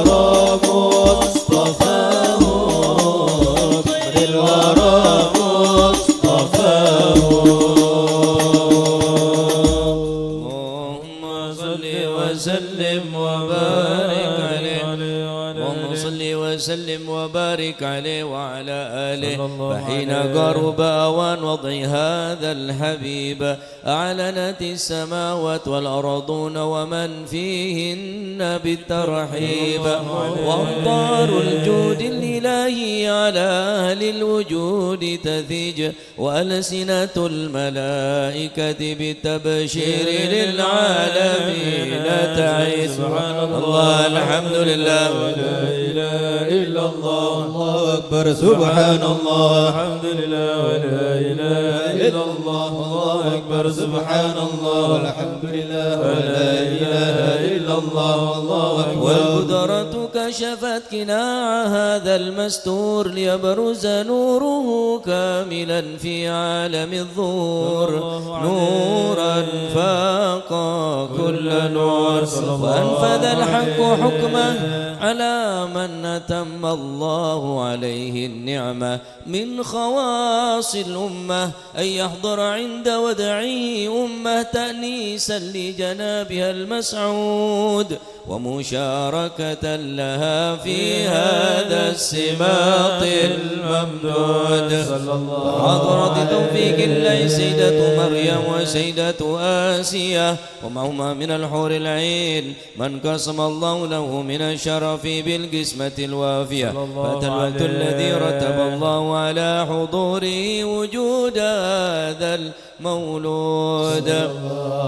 الورى مصطفاه اللهم صل وسلم وبارك عليه وعلى آله. فحين قرب أوان وضع هذا الحبيب أعلنت السماوات والأرضون ومن فيهن بالترحيب، وأمطار الجود الإلهي على أهل الوجود تثيج، وألسنة الملائكة بالتبشير للعالمين تعيش. سبحان الله الحمد لله لا إله إلا الله الله أكبر. سبحان الله الحمد لله ولا إله إلا الله الله أكبر. سبحان الله والحمد لله ولا إله إلا الله الله أكبر. والقدرة كشفت قناع هذا المستور ليبرز نوره كاملا في عالم الظهور، نورا فاق كل نور، وأنفذ الحق حكمه على من أتم الله عليه النعمة من خواص الأمة أن يحضر عند ودعه أمة تأنيسا لجنابها المسعود ومشاركة لها في هذا السباط الممدود. حضرة توفيق الله سيدة مريم وسيدة آسيا ومهما من الحور العين من قسم الله له من الشرف بالقسمة الوافية. فأتى الوقت الذي رتب الله على حضوره وجود هذا المولود،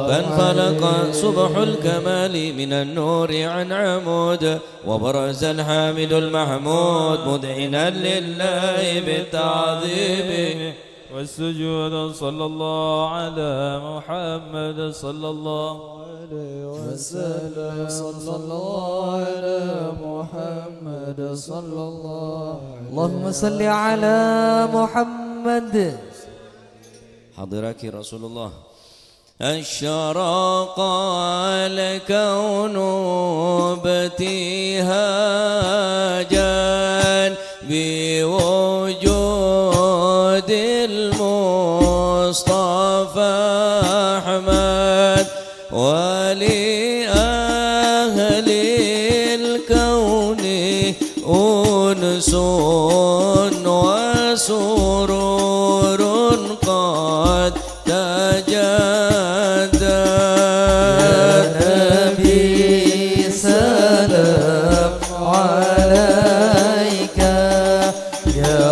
فانفلق صبح الكمال من النور عن عمود، وبرز الحامد المحمود مذعنا لله بالتعظيم والسجود. صلى الله على محمد صلى الله عليه وسلم. صلى الله على محمد صلى الله عليه. اللهم صل على محمد. حضرك رسول الله. أشرق الكون ابتهاجا بوجود المصطفى أحمد، ولأهل الكون أنس وسرور قد تجدد. يا نبي سلام عليك، يا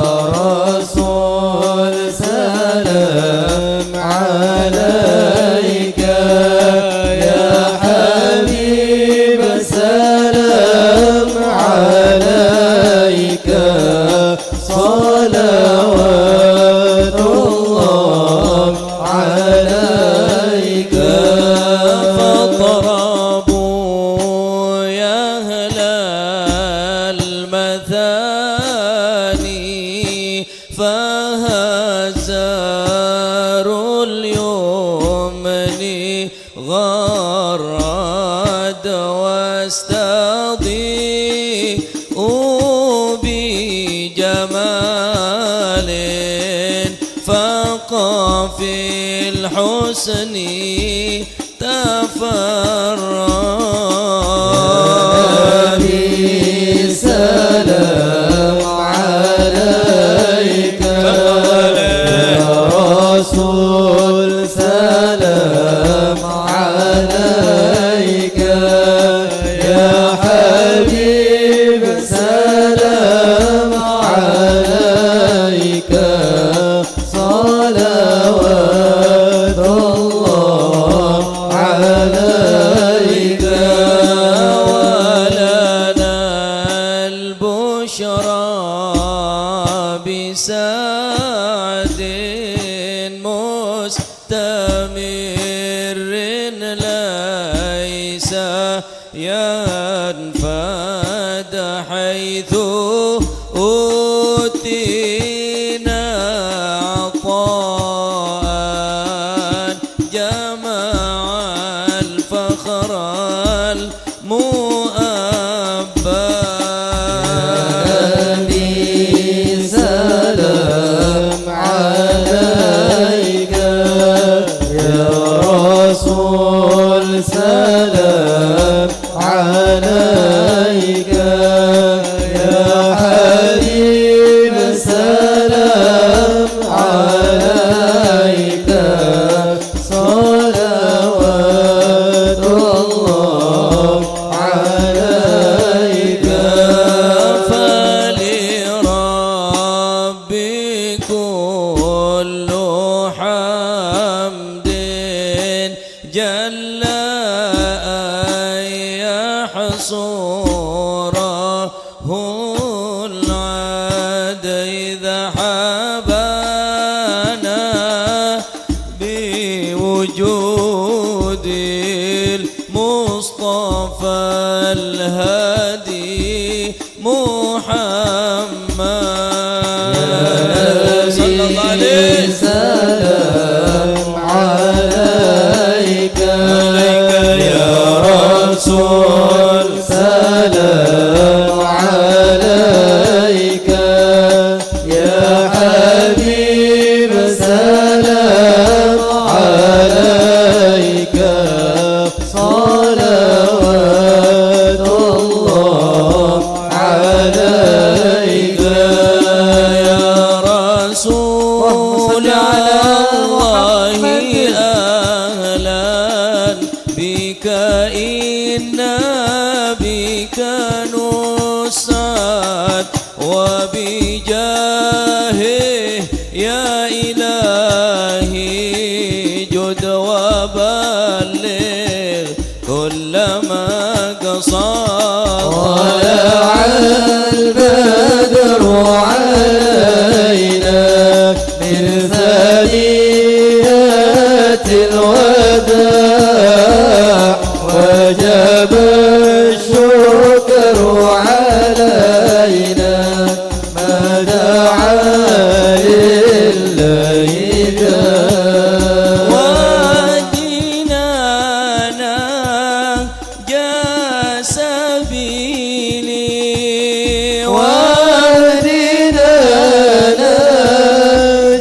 رسول سلام عليك، يا حبيب سلام عليك، صلوات الله عليك. فاضربوا يا أهل المثاني فهزار اليمن غرد واستضيء بجمال فاق في الحسن تفرد. سلام عليك، يا رسول سلام عليك، يا حبيب سلام عليك، صلوات الله عليك. ولنا البشرى بسعد مستمر ليس ينفد حيث أوتينا عطاء جمع الفخر المؤبى. نبي سلام عليك، يا رسول سلام عليك، يا حبيب السلام عليك صلوات الله عليك فلربي كل حمد جل أن يحصره العد إذا حبانا بوجود المصطفى الهادي محمد صلى الله عليه سلام عليك يا رسول سلام عليك يا حبيب سلام عليك صلوات الله عليك يا رسول الله أهلا بك إنا بك نسعد وبجاهه يا إلهي جد وبلغ كل ما قصد طلع البدر علينا من ثنيات الوداع وجب الشكر علينا ما دعا لله جاء ودينانا جا سبيلي وديننا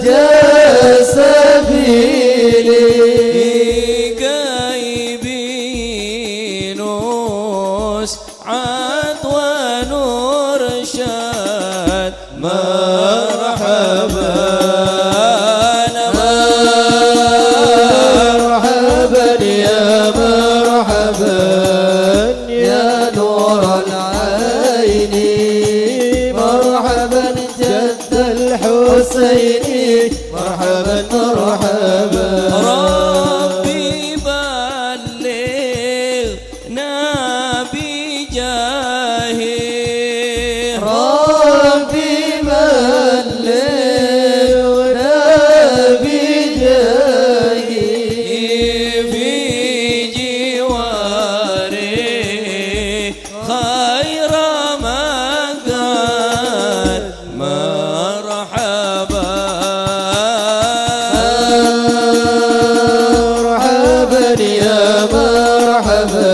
جاء سبيلي كيبين سعد ونرشد مرحبا مرحبا يا مرحبا يا نور العين مرحبا جد الحسين مرحبا مرحبا ربي بلغنا بجاهه ربي بلغنا بجاهه في جواره خير مقعد مرحبا مرحبا يا مرحبا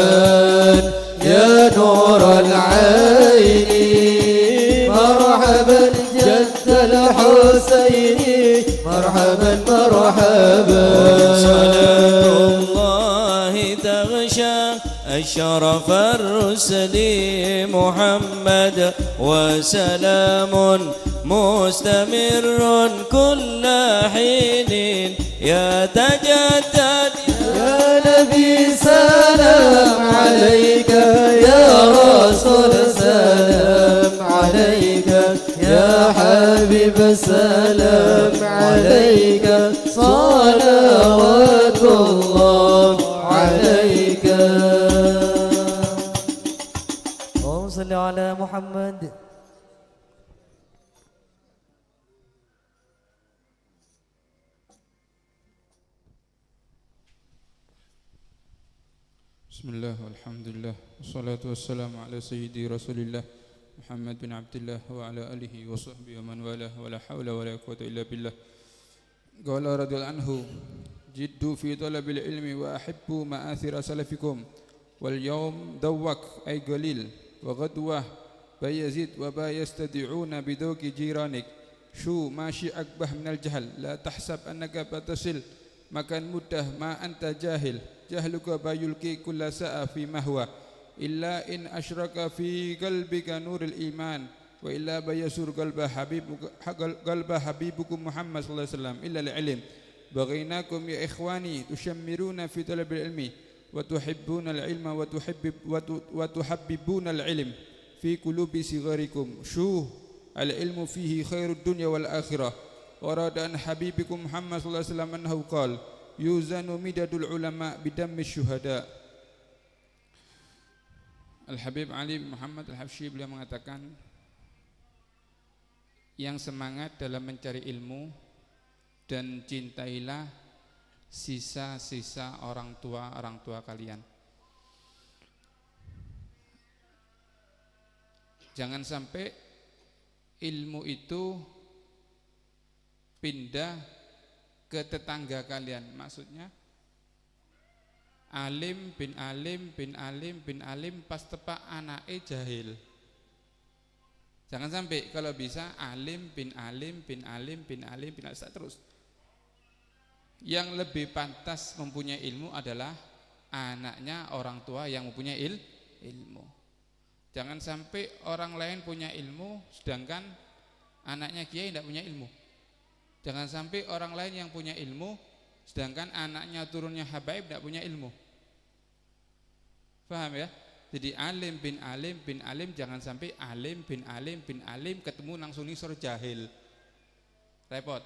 يا نور العين مرحبا جد الحسين مرحبا مرحبا صلاة الله تغشى أشرف الرسل محمد وسلام مستمر كل حين يتجدد يا نبي سلام عليك يا رسول سلام عليك يا حبيب سلام عليك صلوات الله عليك اللهم صل على محمد. بسم الله والحمد لله والصلاة والسلام على سيدي رسول الله محمد بن عبد الله وعلى آله وصحبه ومن والاه ولا حول ولا قوة إلا بالله. قال رضي الله عنه جدوا في طلب العلم وأحبوا مآثر سلفكم واليوم دوك أي قليل وغدوة بيزيد وبا يستدعون بدوك جيرانك شو ماشي أكبه من الجهل لا تحسب أنك بتصل مكان مده ما أنت جاهل جهلك بيلقي كل ساعة في مهوى illa in asyraka fi qalbika nurul iman wa illa bayasur qalba habibukum Muhammad sallallahu alaihi wasallam illa al-ilm baghainakum ya ikhwani tushammiruna fi talabil ilmi wa tuhibbuna al-ilma wa tuhabbibuna al-ilm fi qulubi sigharikum syuh al-ilmu fihi khairud dunya wal akhirah warada an habibikum Muhammad sallallahu alaihi wasallam annahu qala yuzanu midadul ulama bidammi syuhada. Al-Habib Ali Muhammad Al-Habsyi beliau mengatakan, yang semangat dalam mencari ilmu dan cintailah sisa-sisa orang tua kalian. Jangan sampai ilmu itu pindah ke tetangga kalian. Maksudnya alim bin alim bin alim bin alim pas tepak anake jahil. Jangan sampai, kalau bisa alim bin alim bin alim bin alim bin alim terus. Yang lebih pantas mempunyai ilmu adalah anaknya orang tua yang mempunyai ilmu. Jangan sampai orang lain punya ilmu sedangkan anaknya kiai tidak punya ilmu. Jangan sampai orang lain yang punya ilmu sedangkan anaknya turunnya habaib tidak punya ilmu. Paham ya? Jadi alim bin alim bin alim, jangan sampai alim bin alim bin alim ketemu langsung nisor jahil. Repot.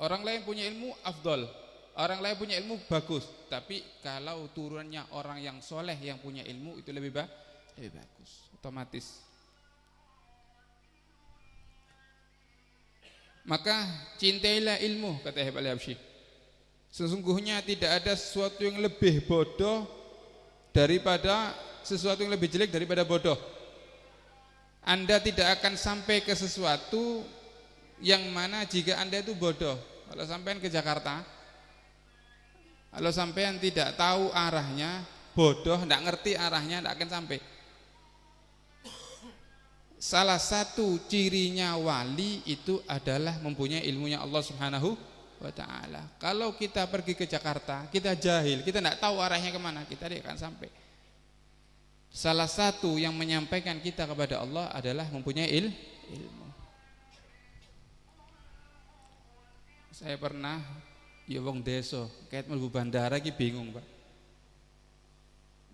Orang lain punya ilmu afdol, orang lain punya ilmu bagus, tapi kalau turunnya orang yang soleh yang punya ilmu itu lebih bagus, otomatis. Maka cintailah ilmu, kata Habib Al-Habsyi. Sesungguhnya tidak ada sesuatu yang lebih bodoh daripada sesuatu yang lebih jelek daripada bodoh. Anda tidak akan sampai ke sesuatu yang mana jika Anda itu bodoh. Kalau sampean ke Jakarta, kalau sampean tidak tahu arahnya, bodoh, tidak ngerti arahnya, tidak akan sampai. Salah satu cirinya wali itu adalah mempunyai ilmunya Allah Subhanahu wa ta'ala. Kalau kita pergi ke Jakarta, kita jahil, kita tidak tahu arahnya kemana, kita tidak akan sampai. Salah satu yang menyampaikan kita kepada Allah adalah mempunyai ilmu. Saya pernah ya wong desa, kayak mlebu bandara iki bingung, Pak.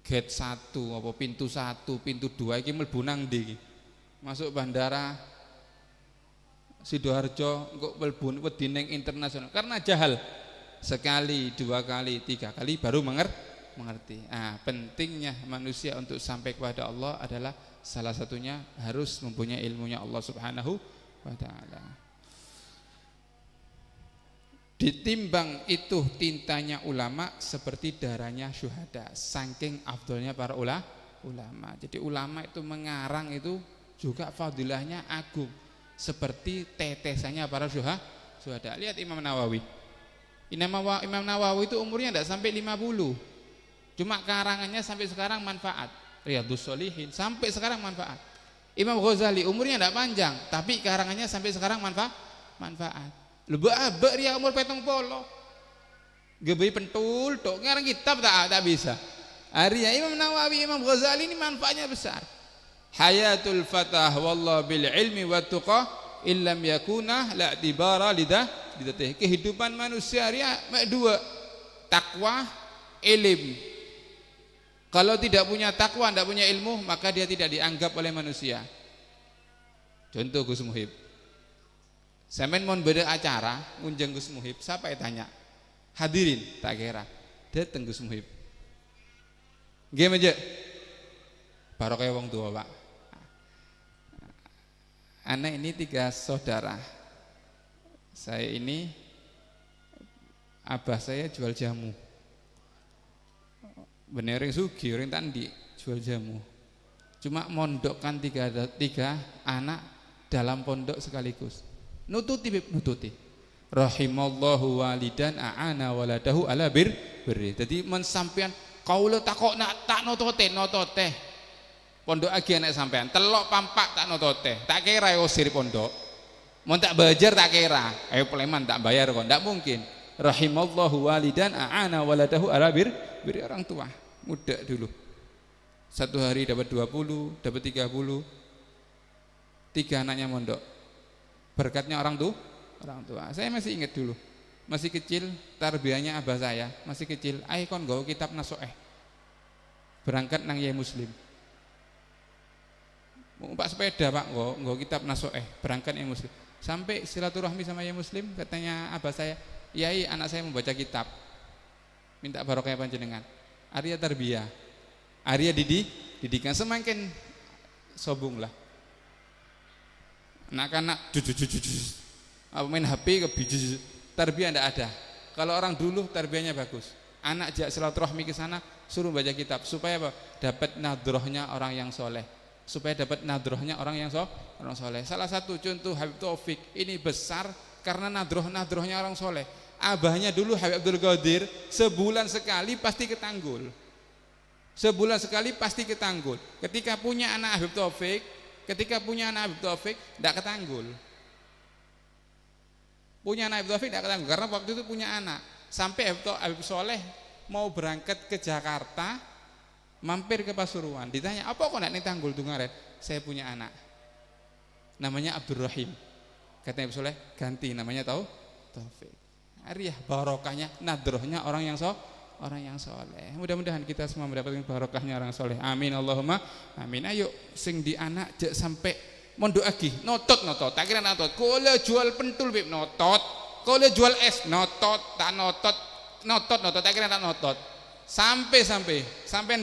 Gate 1 apa pintu 1, pintu 2 iki mlebu nang ndi iki? Masuk bandara Sidoarjo kok mlebu wedine internasional karena jahal. Sekali, 2 kali, 3 kali baru mengerti. Pentingnya manusia untuk sampai kepada Allah adalah salah satunya harus mempunyai ilmunya Allah Subhanahu wa ta'ala. Ditimbang itu tintanya ulama seperti darahnya syuhada, saking afdolnya para ulama. Jadi ulama itu mengarang itu juga fadilahnya agung, seperti tetesannya para syuhada. Lihat Imam Nawawi. Imam Nawawi itu umurnya tidak sampai 50, cuma karangannya sampai sekarang manfaat. Riyadhus Shalihin sampai sekarang manfaat. Imam Ghazali umurnya tidak panjang, tapi karangannya sampai sekarang manfaat. Lebih abek dia umur 70. Gebei pentul tok ngarang kitab tak bisa. Hari Imam Nawawi, Imam Ghazali ini manfaatnya besar. Hayatul fatah wallah bil ilmi wat tuqah illam yakuna la tibara lidatih. Kehidupan manusia dia dua, takwa, ilm. Kalau tidak punya takwa, tidak punya ilmu, maka dia tidak dianggap oleh manusia. Contoh Gus Muhib. Sampeyan mau beda acara, ngunjung Gus Muhib, siapa yang tanya? Hadirin, tak kira. Dateng Gus Muhib. Nggih aja. Barokah wong tua, Pak. Anak ini 3 saudara. Saya ini abah saya jual jamu. Bener yang sugi, orang tandi jual jamu. Cuma mondokkan 3 anak dalam pondok sekaligus. Nututi. Rahimallahu walidan a'ana waladahu ala birri. Jadi mensampean kaula takok tak notote. Pondok agi anak sampean, telok pampak tak notote. Tak kira usir pondok. Mau tak bajar tak kira. Ayo pleman tak bayar kok, ndak mungkin. Rahimallahu walidan a'ana waladahu ala biri orang tua. Muda dulu. Satu hari dapat 20, dapat 30. 3 anaknya mondok. Berkatnya orang tua. Saya masih ingat dulu. Masih kecil, tarbiyahnya abah saya, masih kecil. Ayo kon nggawa kitab nasoeh. Berangkat nang Yai Muslim. Pak sepeda Pak, nggawa kitab nasoeh, berangkat Yai Muslim. Sampai silaturahmi sama Yai Muslim, katanya abah saya, Yai anak saya membaca kitab. Minta barokah panjenengan. Arya tarbiyah. Arya didikan semakin sobung lah. Anak-anak main HP ke biji, tarbiyah tidak ada. Kalau orang dulu tarbiyahnya bagus. Anak jak silaturahmi ke sana, suruh baca kitab supaya apa? Dapat nadrohnya orang yang soleh. Supaya dapat nadrohnya orang yang soleh. Salah satu contoh Habib Taufik ini besar karena nadrohnya orang soleh. Abahnya dulu Habib Abdul Qadir sebulan sekali pasti ketanggul. Ketika punya anak Habib Taufik tidak ketanggul. Punya anak Habib Taufik tidak ketanggul karena waktu itu punya anak. Sampai Habib Soleh mau berangkat ke Jakarta, mampir ke Pasuruan, ditanya apa kok tidak tanggul tunggaret? Saya punya anak namanya Abdurrahim. Kata Habib Soleh, ganti namanya Taufik. Ariyah barokahnya nadrohnya orang yang soleh. Mudah-mudahan kita semua mendapatkan barokahnya orang soleh. Amin Allahumma amin. Ayo sing di anak jek sampai mondok lagi notot tak kira notot. Kalau jual pentul bib notot, kalau jual es notot tak kira tak notot. Sampai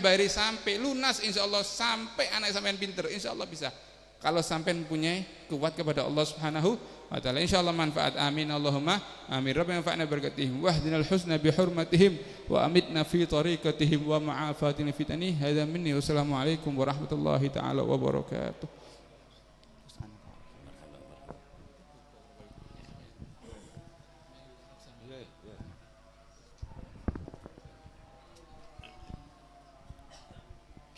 bayari sampai lunas insyaallah, sampai anak sampean pinter insyaallah bisa. Kalau sampean punya kuat kepada Allah Subhanahu wa taala insyaallah manfaat. Amin Allahumma amin. Rabbana anfa'na barakatihim wahdinal husna bi hurmatihim wa amitna fi tariqatihim wa ma'afatina fitani. Hadza minni wassalamu alaikum warahmatullahi taala wabarakatuh.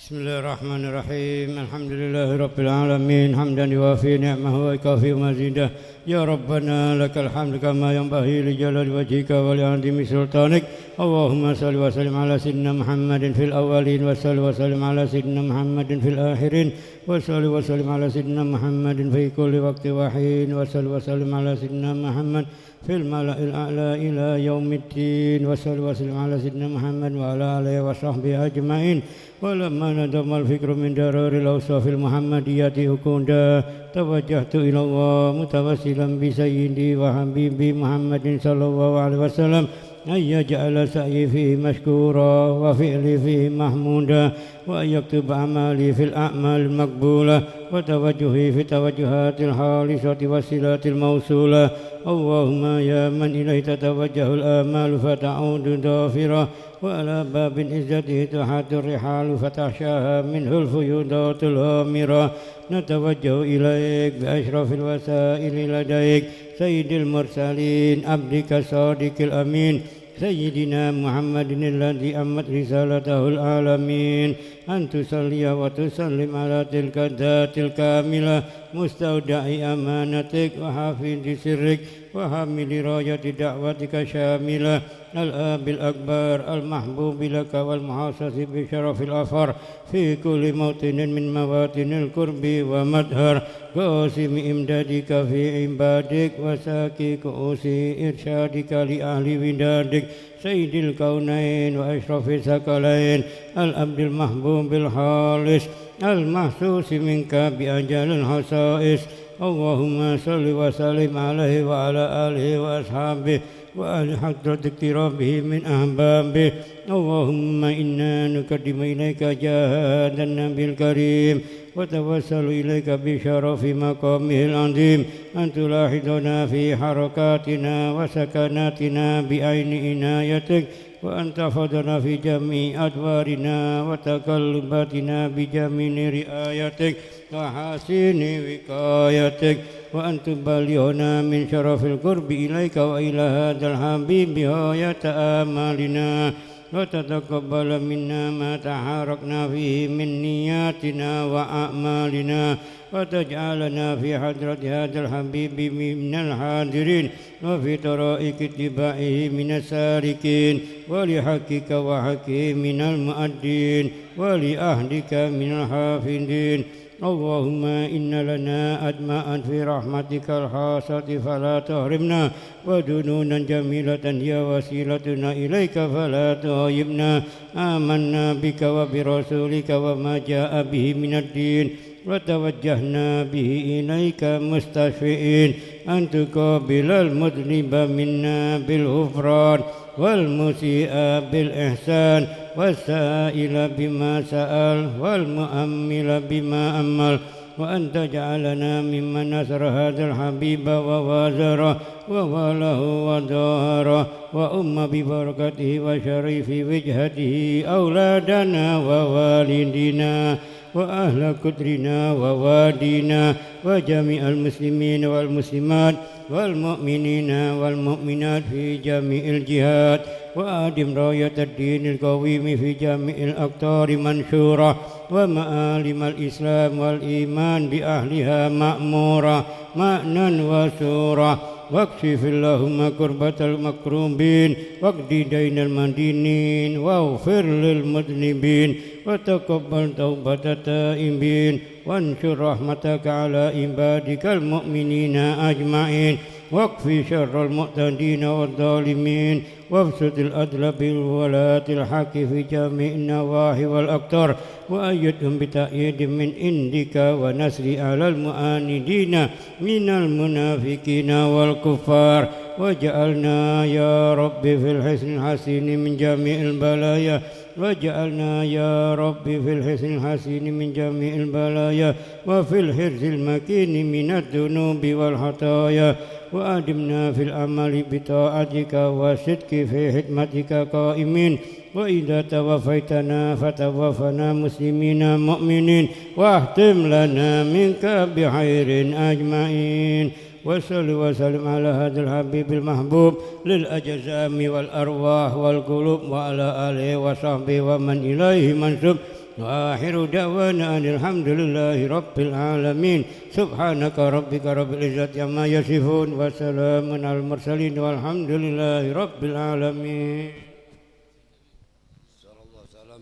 بسم الله الرحمن الرحيم الحمد لله رب العالمين حمدا يوافي نعمه ويكافئ مزيده يا ربنا لك الحمد كما ينبغي لجلال وجهك ولعظيم سلطانك اللهم صل وسلم على سيدنا محمد في الأولين وصل وسلم على سيدنا محمد في الآخرين وصل وسلم على سيدنا محمد في كل وقت وحين وصل وسلم على سيدنا محمد في الملأ الأعلى إلى يوم الدين وصل وسلم على سيدنا محمد وعلى آله وصحبه أجمعين. ولما ندم الفكر من درار الأوصاف المحمدية هكوندا توجهت إلى الله متوسلا بسيدي وحبيبي محمد صلى الله عليه وسلم أن يجعل سعي فيه مشكورا وفعلي فيه محمودا وأن يكتب أعمالي في الأعمال المقبولة وتوجهي في التوجهات الخالصة والصلات الموصولة. اللهم يا من إليه تتوجه الآمال فتعود ضافرة وعلى باب عزته تحت الرحال فتخشاها منه الفيوضات الهامرة. نتوجه إليك بأشرف الوسائل لديك سيد المرسلين عبدك الصادق الأمين سيدنا محمد الذي أمت رسالته العالمين أن تصلي وتسلم على تلك الذات الكاملة مستودع أمانتك وحافظ سرك وحامل راية دعوتك شاملة الآب الأكبر المحبوب لك والمحاصص بشرف الأفر في كل موطن من مواطن القرب ومدهر قاسم إمدادك في عبادك وساكي كؤوس إرشادك لأهل ودادك سيد الكونين وأشرف الثقلين العبد المحبوب الخالص المحسوس منك بأجل الخصائص. اللهم صل وسلم عليه وعلى آله وأصحابه وأهل حضرة اقترابه من أحبابه. اللهم إنا نقدم إليك جاه هذا النبي الكريم وتوسل إليك بشرف مقامه العظيم أن تلاحظنا في حركاتنا وسكناتنا بعين عنايتك وأن تحفظنا في جميع أدوارنا وتقلباتنا بجميل رعايتك وحسن وقايتك وأن تبلغنا من شرف القرب إليك وإلى هذا الحبيب غاية آمالنا وتتقبل منا ما تحاركنا فيه من نياتنا وأعمالنا وتجعلنا في حضرة هذا الحبيب من الحاضرين وفي طرائق اتباعه من السالكين ولحقك وحقه من المؤدين ولأهلك من الحافظين اللهم إن لنا أدماء في رحمتك الخاصة فلا تحرمنا ودنونا جميلة هي وسيلتنا إليك فلا تغيبنا آمنا بك وبرسولك وما جاء به من الدين وتوجهنا به إليك مستشفئين أن تقابل المذنب منا بالغفران والمسيء بالإحسان والسائل بما سأل والمؤمل بما أمل وأن تجعلنا ممن نصر هذا الحبيب ووازره وواله وظاهره وأم ببركته وشريف وجهته أولادنا ووالدنا وأهل قدرنا ووادينا وجميع المسلمين والمسلمات والمؤمنين والمؤمنات في جميع الجهات وأدم راية الدين القويم في جميع الأقطار منشورة ومآلم الإسلام والإيمان بأهلها مأمورة مأنا وسورة واكشف اللهم كربة المكروبين واقض دين المدينين واغفر للمذنبين وتقبل توبة التائبين وانشر رحمتك على عبادك المؤمنين أجمعين واكفي شر المعتدين والظالمين وابسط الأدل بالولاة الحق في جميع النواحي والأقطار وأيدهم بتأييد من عندك ونصر على المؤاندين من المنافقين والكفار وجعلنا يا رب في الحسن الحسين من جميع البلايا وجعلنا يا رب في الحسن الحسين من جميع البلايا وفي الحرز المكين من الذنوب والخطايا وأدمنا في العمل بطاعتك والصدق في حكمتك قائمين وإذا توفيتنا فتوفنا مسلمين مؤمنين واختم لنا منك بخير أجمعين وصل وسلم على هذا الحبيب المحبوب للأجسام والأرواح والقلوب وعلى آله وصحبه ومن إليه منسوب وآخر دعوانا أن الحمد لله رب العالمين سبحانك ربك رب العزة عما يصفون وسلام على المرسلين والحمد لله رب العالمين.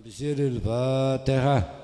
بسر الفاتحة.